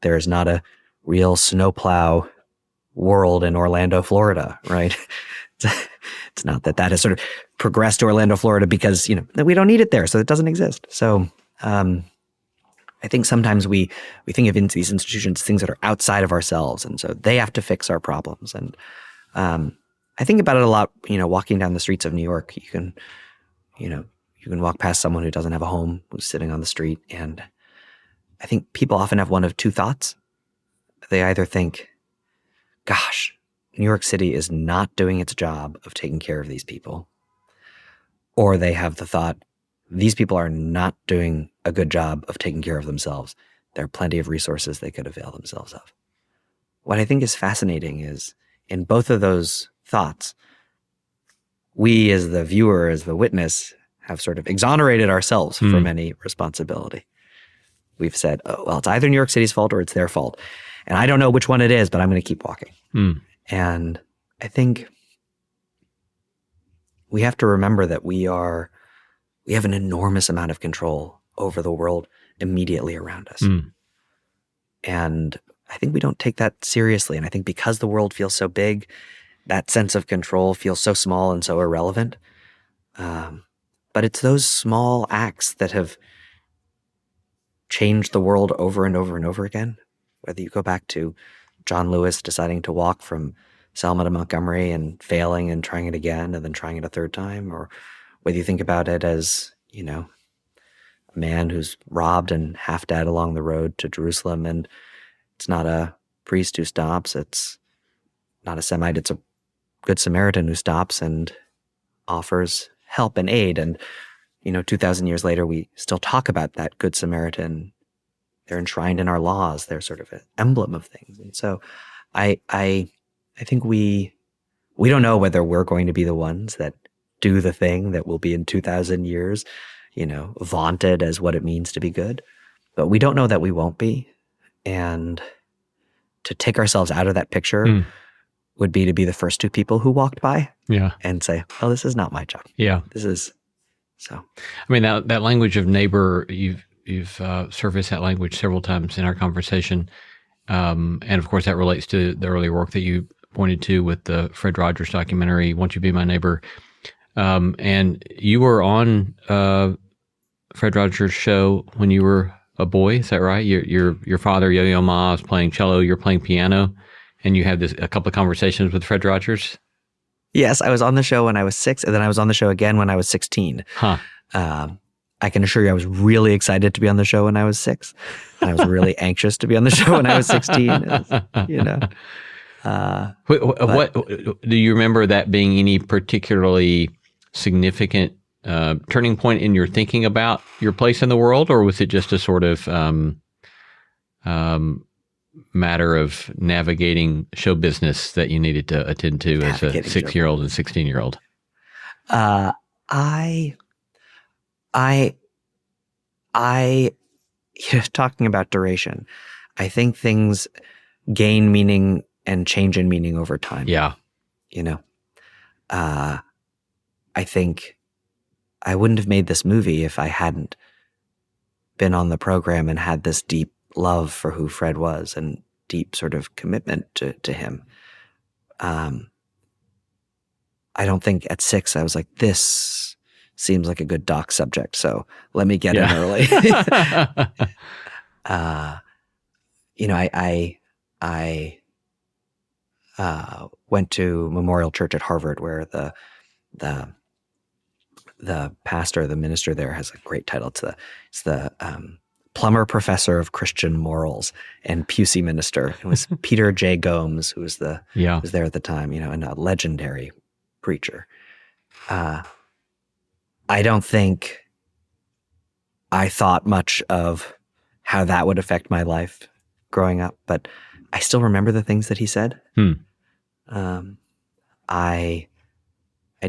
there is not a real snowplow world in Orlando, Florida, right? It's not that has sort of progressed to Orlando, Florida because we don't need it there, so it doesn't exist. So I think sometimes we think of these institutions, things that are outside of ourselves, and so they have to fix our problems. And I think about it a lot, walking down the streets of New York. You can walk past someone who doesn't have a home, who's sitting on the street, and I think people often have one of two thoughts. They either think, gosh, New York City is not doing its job of taking care of these people, or they have the thought, these people are not doing a good job of taking care of themselves. There are plenty of resources they could avail themselves of. What I think is fascinating is in both of those thoughts, we as the viewer, as the witness, have sort of exonerated ourselves from any responsibility. We've said, oh, well, it's either New York City's fault or it's their fault. And I don't know which one it is, but I'm going to keep walking. And I think we have to remember that we have an enormous amount of control over the world immediately around us. And I think we don't take that seriously. And I think because the world feels so big, that sense of control feels so small and so irrelevant. But it's those small acts that have changed the world over and over and over again. Whether you go back to John Lewis deciding to walk from Selma to Montgomery and failing and trying it again and then trying it a third time, or whether you think about it as, a man who's robbed and half dead along the road to Jerusalem, and it's not a priest who stops, it's not a Semite, it's a good Samaritan who stops and offers help and aid. And, 2,000 years later, we still talk about that good Samaritan. They're enshrined in our laws. They're sort of an emblem of things. And so I think we don't know whether we're going to be the ones that do the thing that will be in 2,000 years, vaunted as what it means to be good. But we don't know that we won't be. And to take ourselves out of that picture would be to be the first two people who walked by and say, oh, this is not my job.
Yeah.
This is so.
I mean, that language of neighbor, you've surfaced that language several times in our conversation. And of course, that relates to the earlier work that you pointed to with the Fred Rogers documentary, Won't You Be My Neighbor? And you were on Fred Rogers' show when you were a boy, is that right? Your father, Yo-Yo Ma, is playing cello, you're playing piano, and you had a couple of conversations with Fred Rogers?
Yes, I was on the show when I was 6, and then I was on the show again when I was 16. I can assure you I was really excited to be on the show when I was 6, and I was really anxious to be on the show when I was 16.
What do you remember that being any particularly significant turning point in your thinking about your place in the world, or was it just a sort of matter of navigating show business that you needed to attend to as a 6-year-old and 16-year-old?
Talking about duration, I think things gain meaning and change in meaning over time.
Yeah.
I think I wouldn't have made this movie if I hadn't been on the program and had this deep love for who Fred was and deep sort of commitment to him. I don't think at 6 I was like, this seems like a good doc subject, so let me get in early. I went to Memorial Church at Harvard, where the pastor, the minister there, has a great title. It's the Plummer Professor of Christian Morals and Pusey Minister. It was Peter J. Gomes, who was was there at the time, and a legendary preacher. I don't think I thought much of how that would affect my life growing up, but I still remember the things that he said. I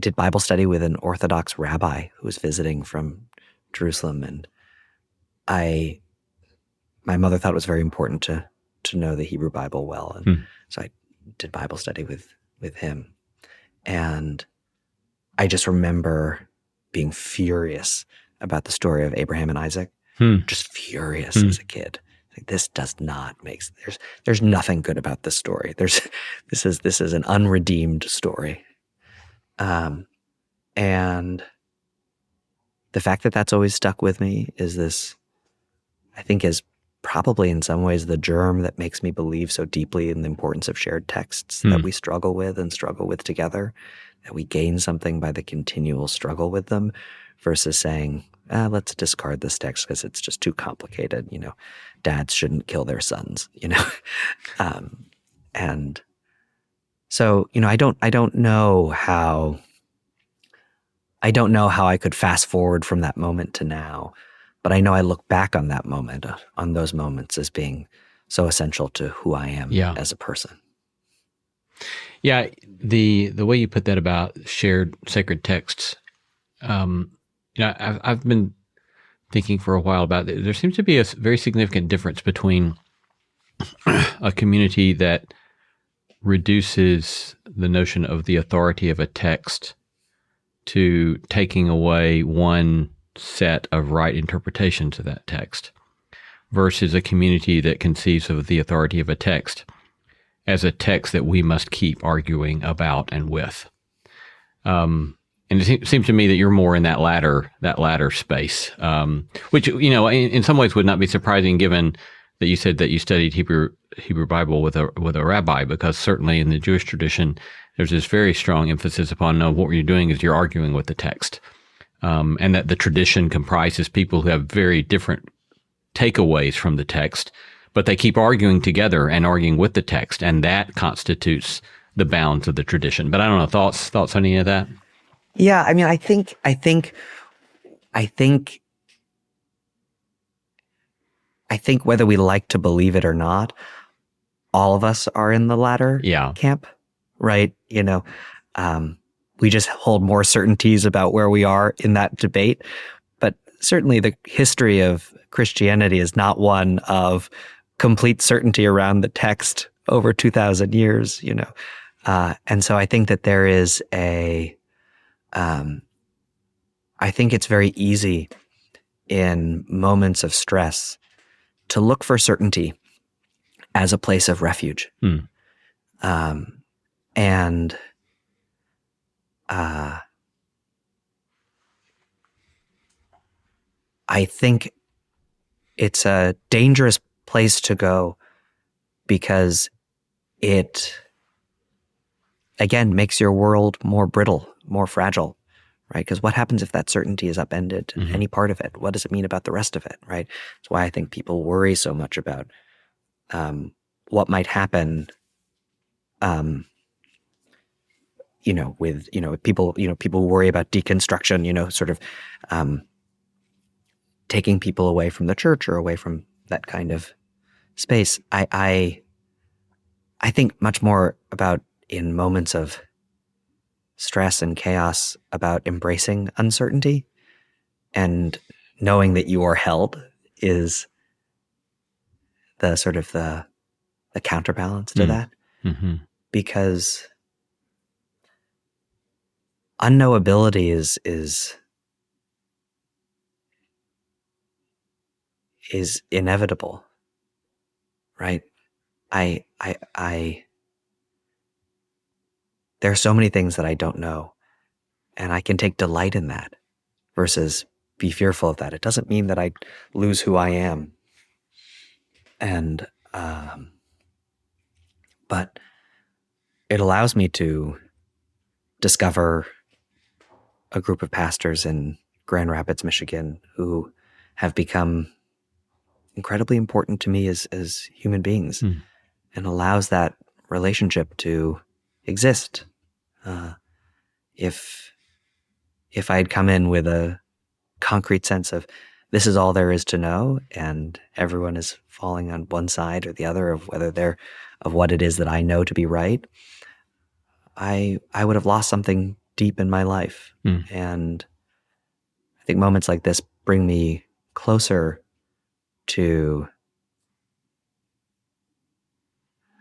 did Bible study with an Orthodox rabbi who was visiting from Jerusalem, and my mother thought it was very important to know the Hebrew Bible well, and so I did Bible study with him, and I just remember being furious about the story of Abraham and Isaac. Just furious as a kid. Like, this does not make sense. There's nothing good about this story. This is an unredeemed story. And the fact that that's always stuck with me is this I think is probably in some ways the germ that makes me believe so deeply in the importance of shared texts that we struggle with together, that we gain something by the continual struggle with them versus saying, let's discard this text because it's just too complicated. Dads shouldn't kill their sons, and so, I don't know how I could fast forward from that moment to now, but I know I look back on that moment, on those moments as being so essential to who I am as a person.
Yeah, the way you put that about shared sacred texts, I've been thinking for a while about it. There seems to be a very significant difference between a community that reduces the notion of the authority of a text to taking away one set of right interpretations of that text versus a community that conceives of the authority of a text as a text that we must keep arguing about and with. And it seems to me that you're more in that latter space, which, in some ways would not be surprising given that you said that you studied Hebrew Bible with a rabbi, because certainly in the Jewish tradition, there's this very strong emphasis upon, no, what you're doing is you're arguing with the text. And that the tradition comprises people who have very different takeaways from the text, but they keep arguing together and arguing with the text, and that constitutes the bounds of the tradition. But I don't know, thoughts on any of that?
Yeah, I mean, I think whether we like to believe it or not, all of us are in the latter camp, right? We just hold more certainties about where we are in that debate. But certainly the history of Christianity is not one of complete certainty around the text over 2,000 years, and so I think that there is I think it's very easy in moments of stress to look for certainty as a place of refuge. And I think it's a dangerous place to go because it, again, makes your world more brittle, more fragile, right? Because what happens if that certainty is upended, any part of it? What does it mean about the rest of it, right? That's why I think people worry so much about what might happen, with people worry about deconstruction, sort of taking people away from the church or away from that kind of space. I think much more about, in moments of stress and chaos, about embracing uncertainty and knowing that you are held is the sort of the counterbalance to that. Because unknowability is inevitable, right? There are so many things that I don't know, and I can take delight in that versus be fearful of that. It doesn't mean that I lose who I am. And, but it allows me to discover a group of pastors in Grand Rapids, Michigan, who have become incredibly important to me as human beings, and allows that relationship to exist. If I'd come in with a concrete sense of this is all there is to know, and everyone is falling on one side or the other of what it is that I know to be right, I would have lost something deep in my life. And I think moments like this bring me closer to,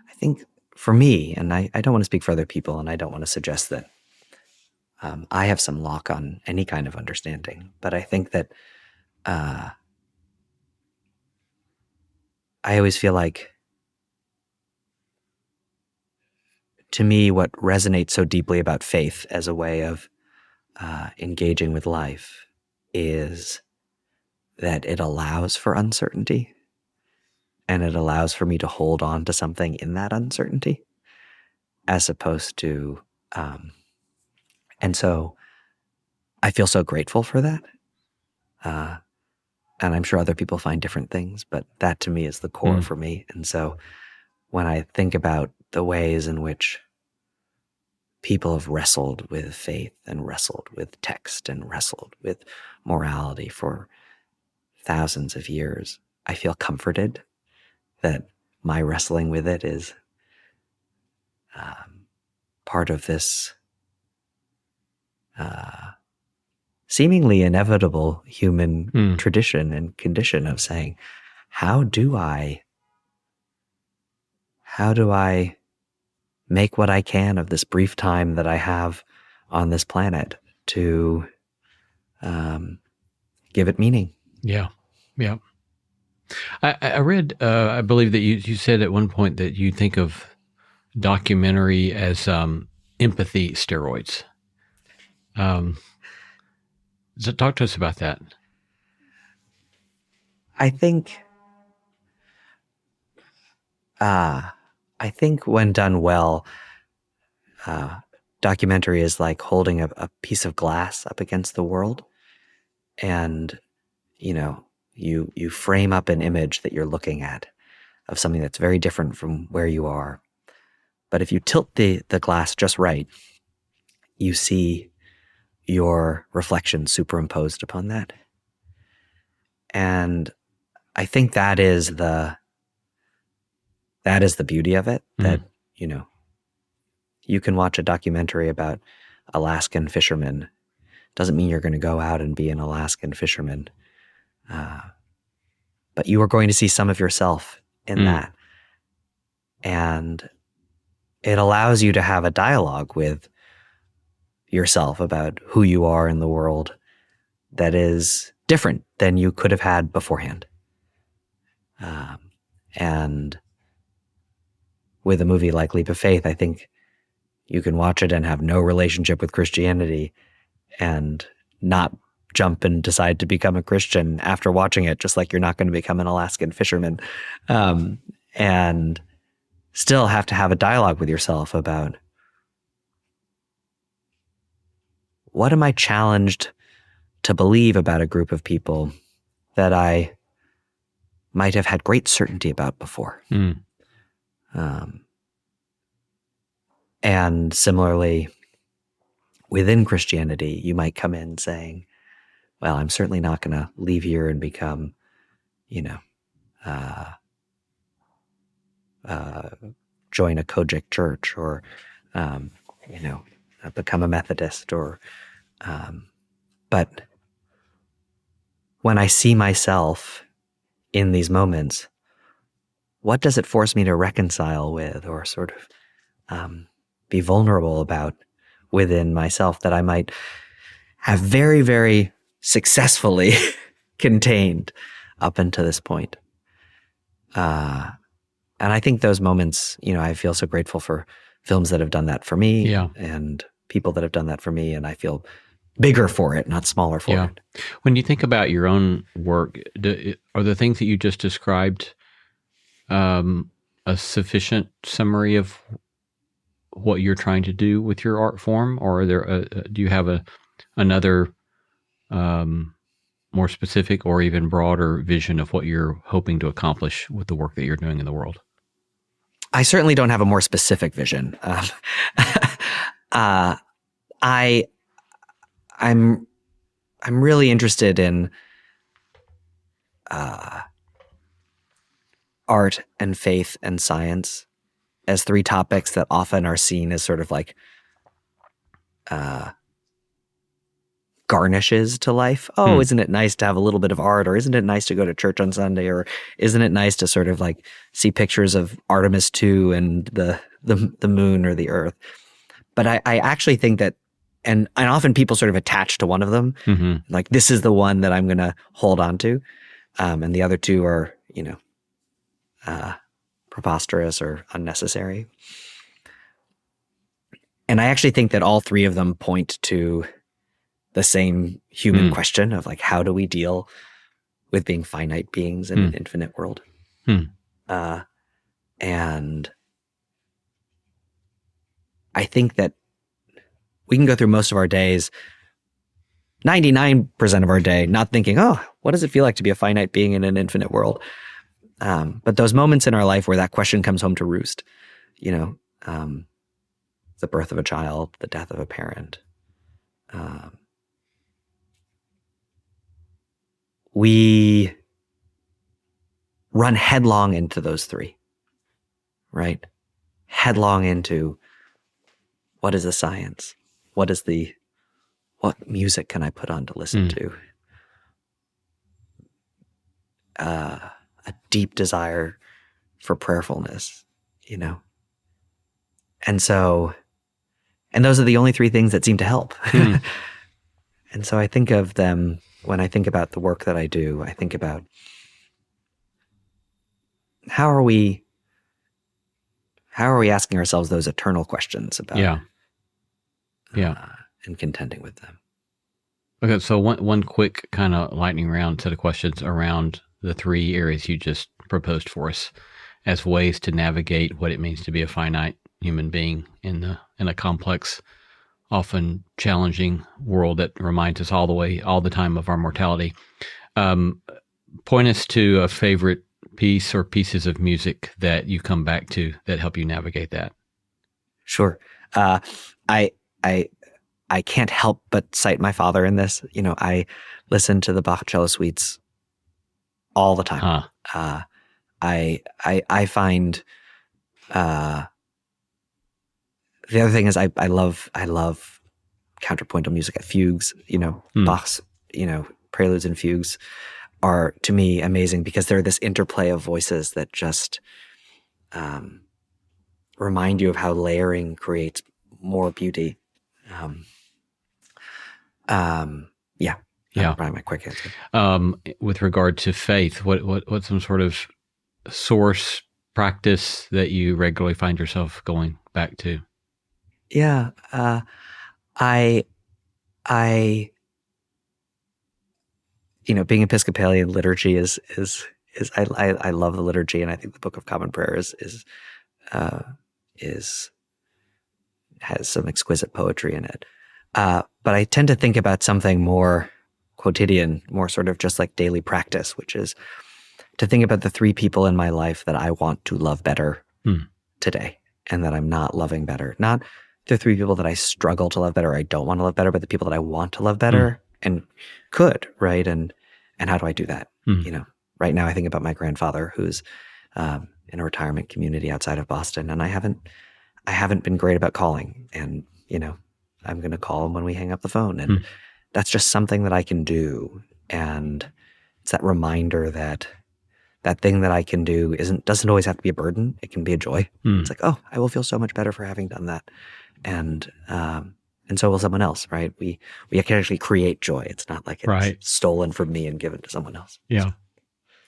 I think for me, and I don't want to speak for other people, and I don't want to suggest that I have some lock on any kind of understanding, but I think that I always feel like, to me, what resonates so deeply about faith as a way of engaging with life is that it allows for uncertainty, and it allows for me to hold on to something in that uncertainty, as opposed to, and so I feel so grateful for that. And I'm sure other people find different things, but that to me is the core for me. And so when I think about the ways in which people have wrestled with faith and wrestled with text and wrestled with morality for thousands of years, I feel comforted that my wrestling with it is part of this seemingly inevitable human tradition and condition of saying, how do I make what I can of this brief time that I have on this planet to give it meaning?
Yeah. Yeah. I read, I believe that you said at one point that you think of documentary as empathy steroids. So talk to us about that.
I think when done well, documentary is like holding a piece of glass up against the world, and you frame up an image that you're looking at of something that's very different from where you are. But if you tilt the glass just right, you see your reflection superimposed upon that. And I think that is the beauty of it, that, you can watch a documentary about Alaskan fishermen. Doesn't mean you're going to go out and be an Alaskan fisherman. But you are going to see some of yourself in that. And it allows you to have a dialogue with yourself about who you are in the world that is different than you could have had beforehand. And with a movie like Leap of Faith, I think you can watch it and have no relationship with Christianity and not jump and decide to become a Christian after watching it, just like you're not going to become an Alaskan fisherman. And still have to have a dialogue with yourself about, what am I challenged to believe about a group of people that I might have had great certainty about before? And similarly, within Christianity, you might come in saying, well, I'm certainly not going to leave here and become, join a Kojic church or, become a Methodist but when I see myself in these moments, what does it force me to reconcile with or sort of be vulnerable about within myself that I might have very, very successfully contained up until this point? And I think those moments, I feel so grateful for films that have done that for me and people that have done that for me, and I feel bigger for it, not smaller for it.
When you think about your own work, are the things that you just described a sufficient summary of what you're trying to do with your art form, or are there do you have another more specific or even broader vision of what you're hoping to accomplish with the work that you're doing in the world?
I certainly don't have a more specific vision. I'm really interested in art and faith and science as three topics that often are seen as sort of like garnishes to life. Oh, isn't it nice to have a little bit of art? Or isn't it nice to go to church on Sunday? Or isn't it nice to sort of like see pictures of Artemis II and the moon or the earth? But I actually think that, and often people sort of attach to one of them. Like, this is the one that I'm going to hold on to. And the other two are, preposterous or unnecessary. And I actually think that all three of them point to the same human question of like, how do we deal with being finite beings in an infinite world. And I think that we can go through most of our days, 99% of our day, not thinking, oh, what does it feel like to be a finite being in an infinite world? But those moments in our life where that question comes home to roost, the birth of a child, the death of a parent, we run headlong into those three, right? Headlong into what is the science? What music can I put on to listen to? A deep desire for prayerfulness, And those are the only three things that seem to help. And so I think of them when I think about the work that I do. I think about how are we asking ourselves those eternal questions about and contending with them.
Okay, so one quick kind of lightning round set of questions around the three areas you just proposed for us as ways to navigate what it means to be a finite human being in a complex, often challenging world that reminds us all the time of our mortality. Point us to a favorite piece or pieces of music that you come back to that help you navigate that.
Sure. I can't help but cite my father in this. I listen to the Bach cello suites all the time. I find the other thing is I love counterpointal music at fugues. Bach's preludes and fugues are to me amazing because they're this interplay of voices that just remind you of how layering creates more beauty. That's probably my quick answer.
With regard to faith, what's some sort of source practice that you regularly find yourself going back to?
Yeah, I being Episcopalian, liturgy is I love the liturgy, and I think the Book of Common Prayer has some exquisite poetry in it. But I tend to think about something more quotidian, more sort of just like daily practice, which is to think about the three people in my life that I want to love better today and that I'm not loving better. Not the three people that I struggle to love better, or I don't want to love better, but the people that I want to love better and could, right? And how do I do that? Right now I think about my grandfather who's in a retirement community outside of Boston, and I haven't been great about calling, and I'm going to call him when we hang up the phone. And that's just something that I can do. And it's that reminder that thing that I can do doesn't always have to be a burden. It can be a joy. It's like, oh, I will feel so much better for having done that. And so will someone else, right? We can actually create joy. It's not like it's stolen from me and given to someone else.
Yeah.
So.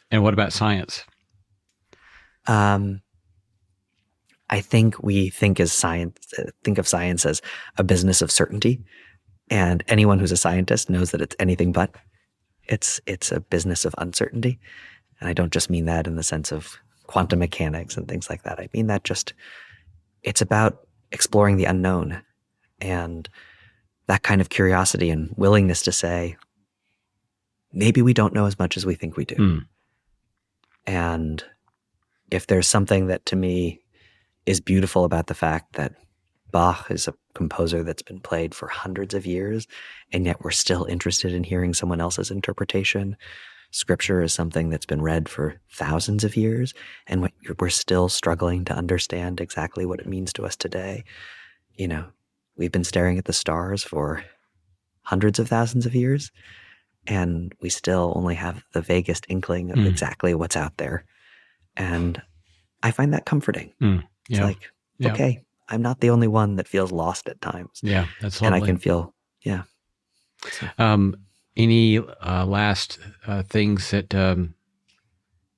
And what about science?
I think we think of science as a business of certainty, and anyone who's a scientist knows that it's anything but. It's a business of uncertainty, and I don't just mean that in the sense of quantum mechanics and things like that. I mean that it's about exploring the unknown, and that kind of curiosity and willingness to say, maybe we don't know as much as we think we do. And if there's something that to me is beautiful about the fact that Bach is a composer that's been played for hundreds of years, and yet we're still interested in hearing someone else's interpretation. Scripture is something that's been read for thousands of years, and we're still struggling to understand exactly what it means to us today. We've been staring at the stars for hundreds of thousands of years, and we still only have the vaguest inkling of exactly what's out there. And I find that comforting. It's like, okay, I'm not the only one that feels lost at times.
Yeah, that's lovely.
And I can feel, So.
Any last things that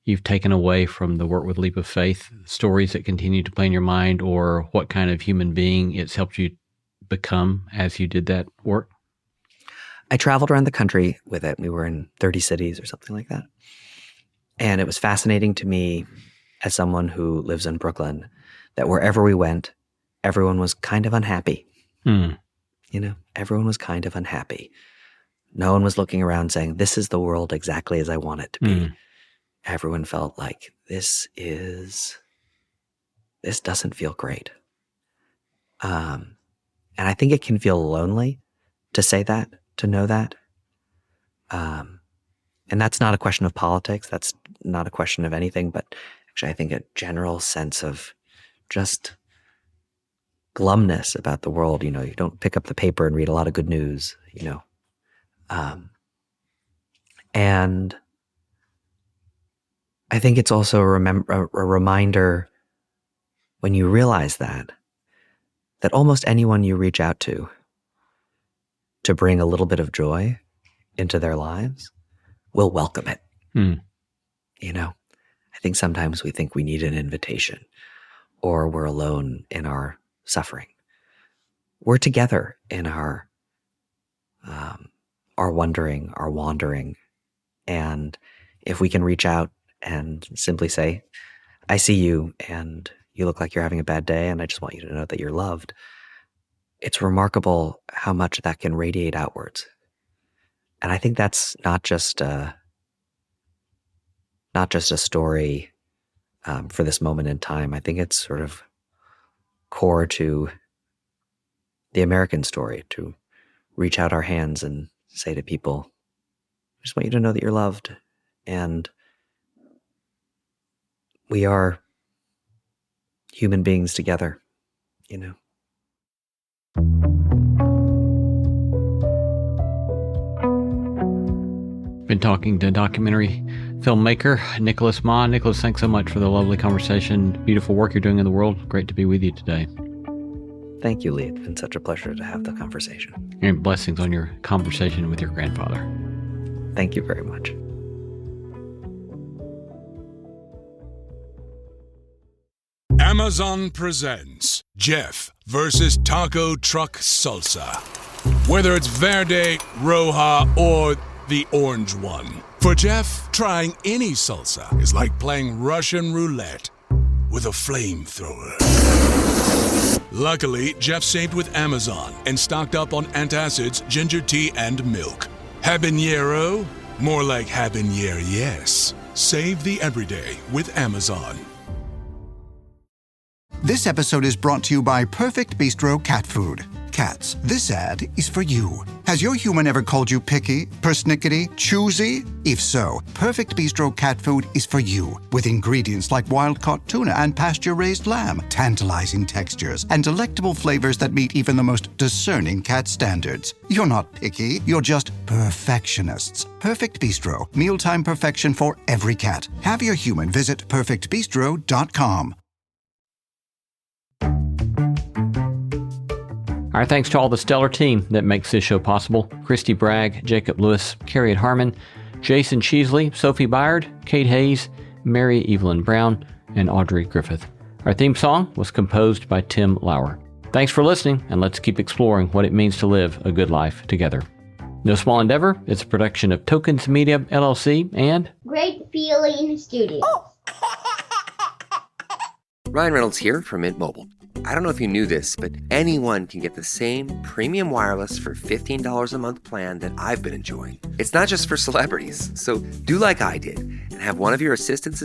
you've taken away from the work with Leap of Faith, stories that continue to play in your mind, or what kind of human being it's helped you become as you did that work?
I traveled around the country with it. We were in 30 cities or something like that. And it was fascinating to me as someone who lives in Brooklyn that wherever we went, everyone was kind of unhappy. Everyone was kind of unhappy. No one was looking around saying, this is the world exactly as I want it to be. Everyone felt like this doesn't feel great. And I think it can feel lonely to say that, to know that. And that's not a question of politics. That's not a question of anything, but actually I think a general sense of just glumness about the world. You don't pick up the paper and read a lot of good news, and I think it's also a reminder when you realize that almost anyone you reach out to bring a little bit of joy into their lives will welcome it. I think sometimes we think we need an invitation or we're alone in our suffering. We're together in our wondering, our wandering. And if we can reach out and simply say, I see you and you look like you're having a bad day and I just want you to know that you're loved. It's remarkable how much that can radiate outwards. And I think that's not just a story for this moment in time. I think it's sort of core to the American story, to reach out our hands and say to people, I just want you to know that you're loved. And we are human beings together,
Been talking to documentary filmmaker Nicholas Mah. Nicholas, thanks so much for the lovely conversation. Beautiful work you're doing in the world. Great to be with you today.
Thank you, Lee. It's been such a pleasure to have the conversation.
And blessings on your conversation with your grandfather.
Thank you very much.
Amazon presents Jeff versus Taco Truck Salsa. Whether it's Verde, Roja, or the orange one. For Jeff, trying any salsa is like playing Russian roulette with a flamethrower. Luckily, Jeff saved with Amazon and stocked up on antacids, ginger tea, and milk. Habanero? More like habanero, yes. Save the everyday with Amazon.
This episode is brought to you by Perfect Bistro Cat Food. Cats, this ad is for you. Has your human ever called you picky, persnickety, choosy? If so, Perfect Bistro Cat Food is for you. With ingredients like wild-caught tuna and pasture-raised lamb, tantalizing textures, and delectable flavors that meet even the most discerning cat standards. You're not picky, you're just perfectionists. Perfect Bistro, mealtime perfection for every cat. Have your human visit perfectbistro.com.
Our thanks to all the stellar team that makes this show possible. Christy Bragg, Jacob Lewis, Carrie Harmon, Jason Cheesley, Sophie Byard, Kate Hayes, Mary Evelyn Brown, and Audrey Griffith. Our theme song was composed by Tim Lauer. Thanks for listening, and let's keep exploring what it means to live a good life together. No Small Endeavor, it's a production of Tokens Media, LLC, and
Great Feeling Studios.
Ryan Reynolds here from Mint Mobile. I don't know if you knew this, but anyone can get the same premium wireless for $15 a month plan that I've been enjoying. It's not just for celebrities, so do like I did and have one of your assistants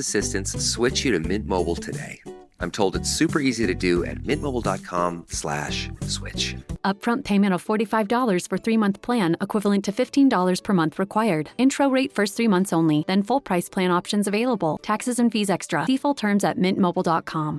switch you to Mint Mobile today. I'm told it's super easy to do at mintmobile.com/switch.
Upfront payment of $45 for 3-month plan, equivalent to $15 per month required. Intro rate first 3 months only, then full price plan options available. Taxes and fees extra. See full terms at mintmobile.com.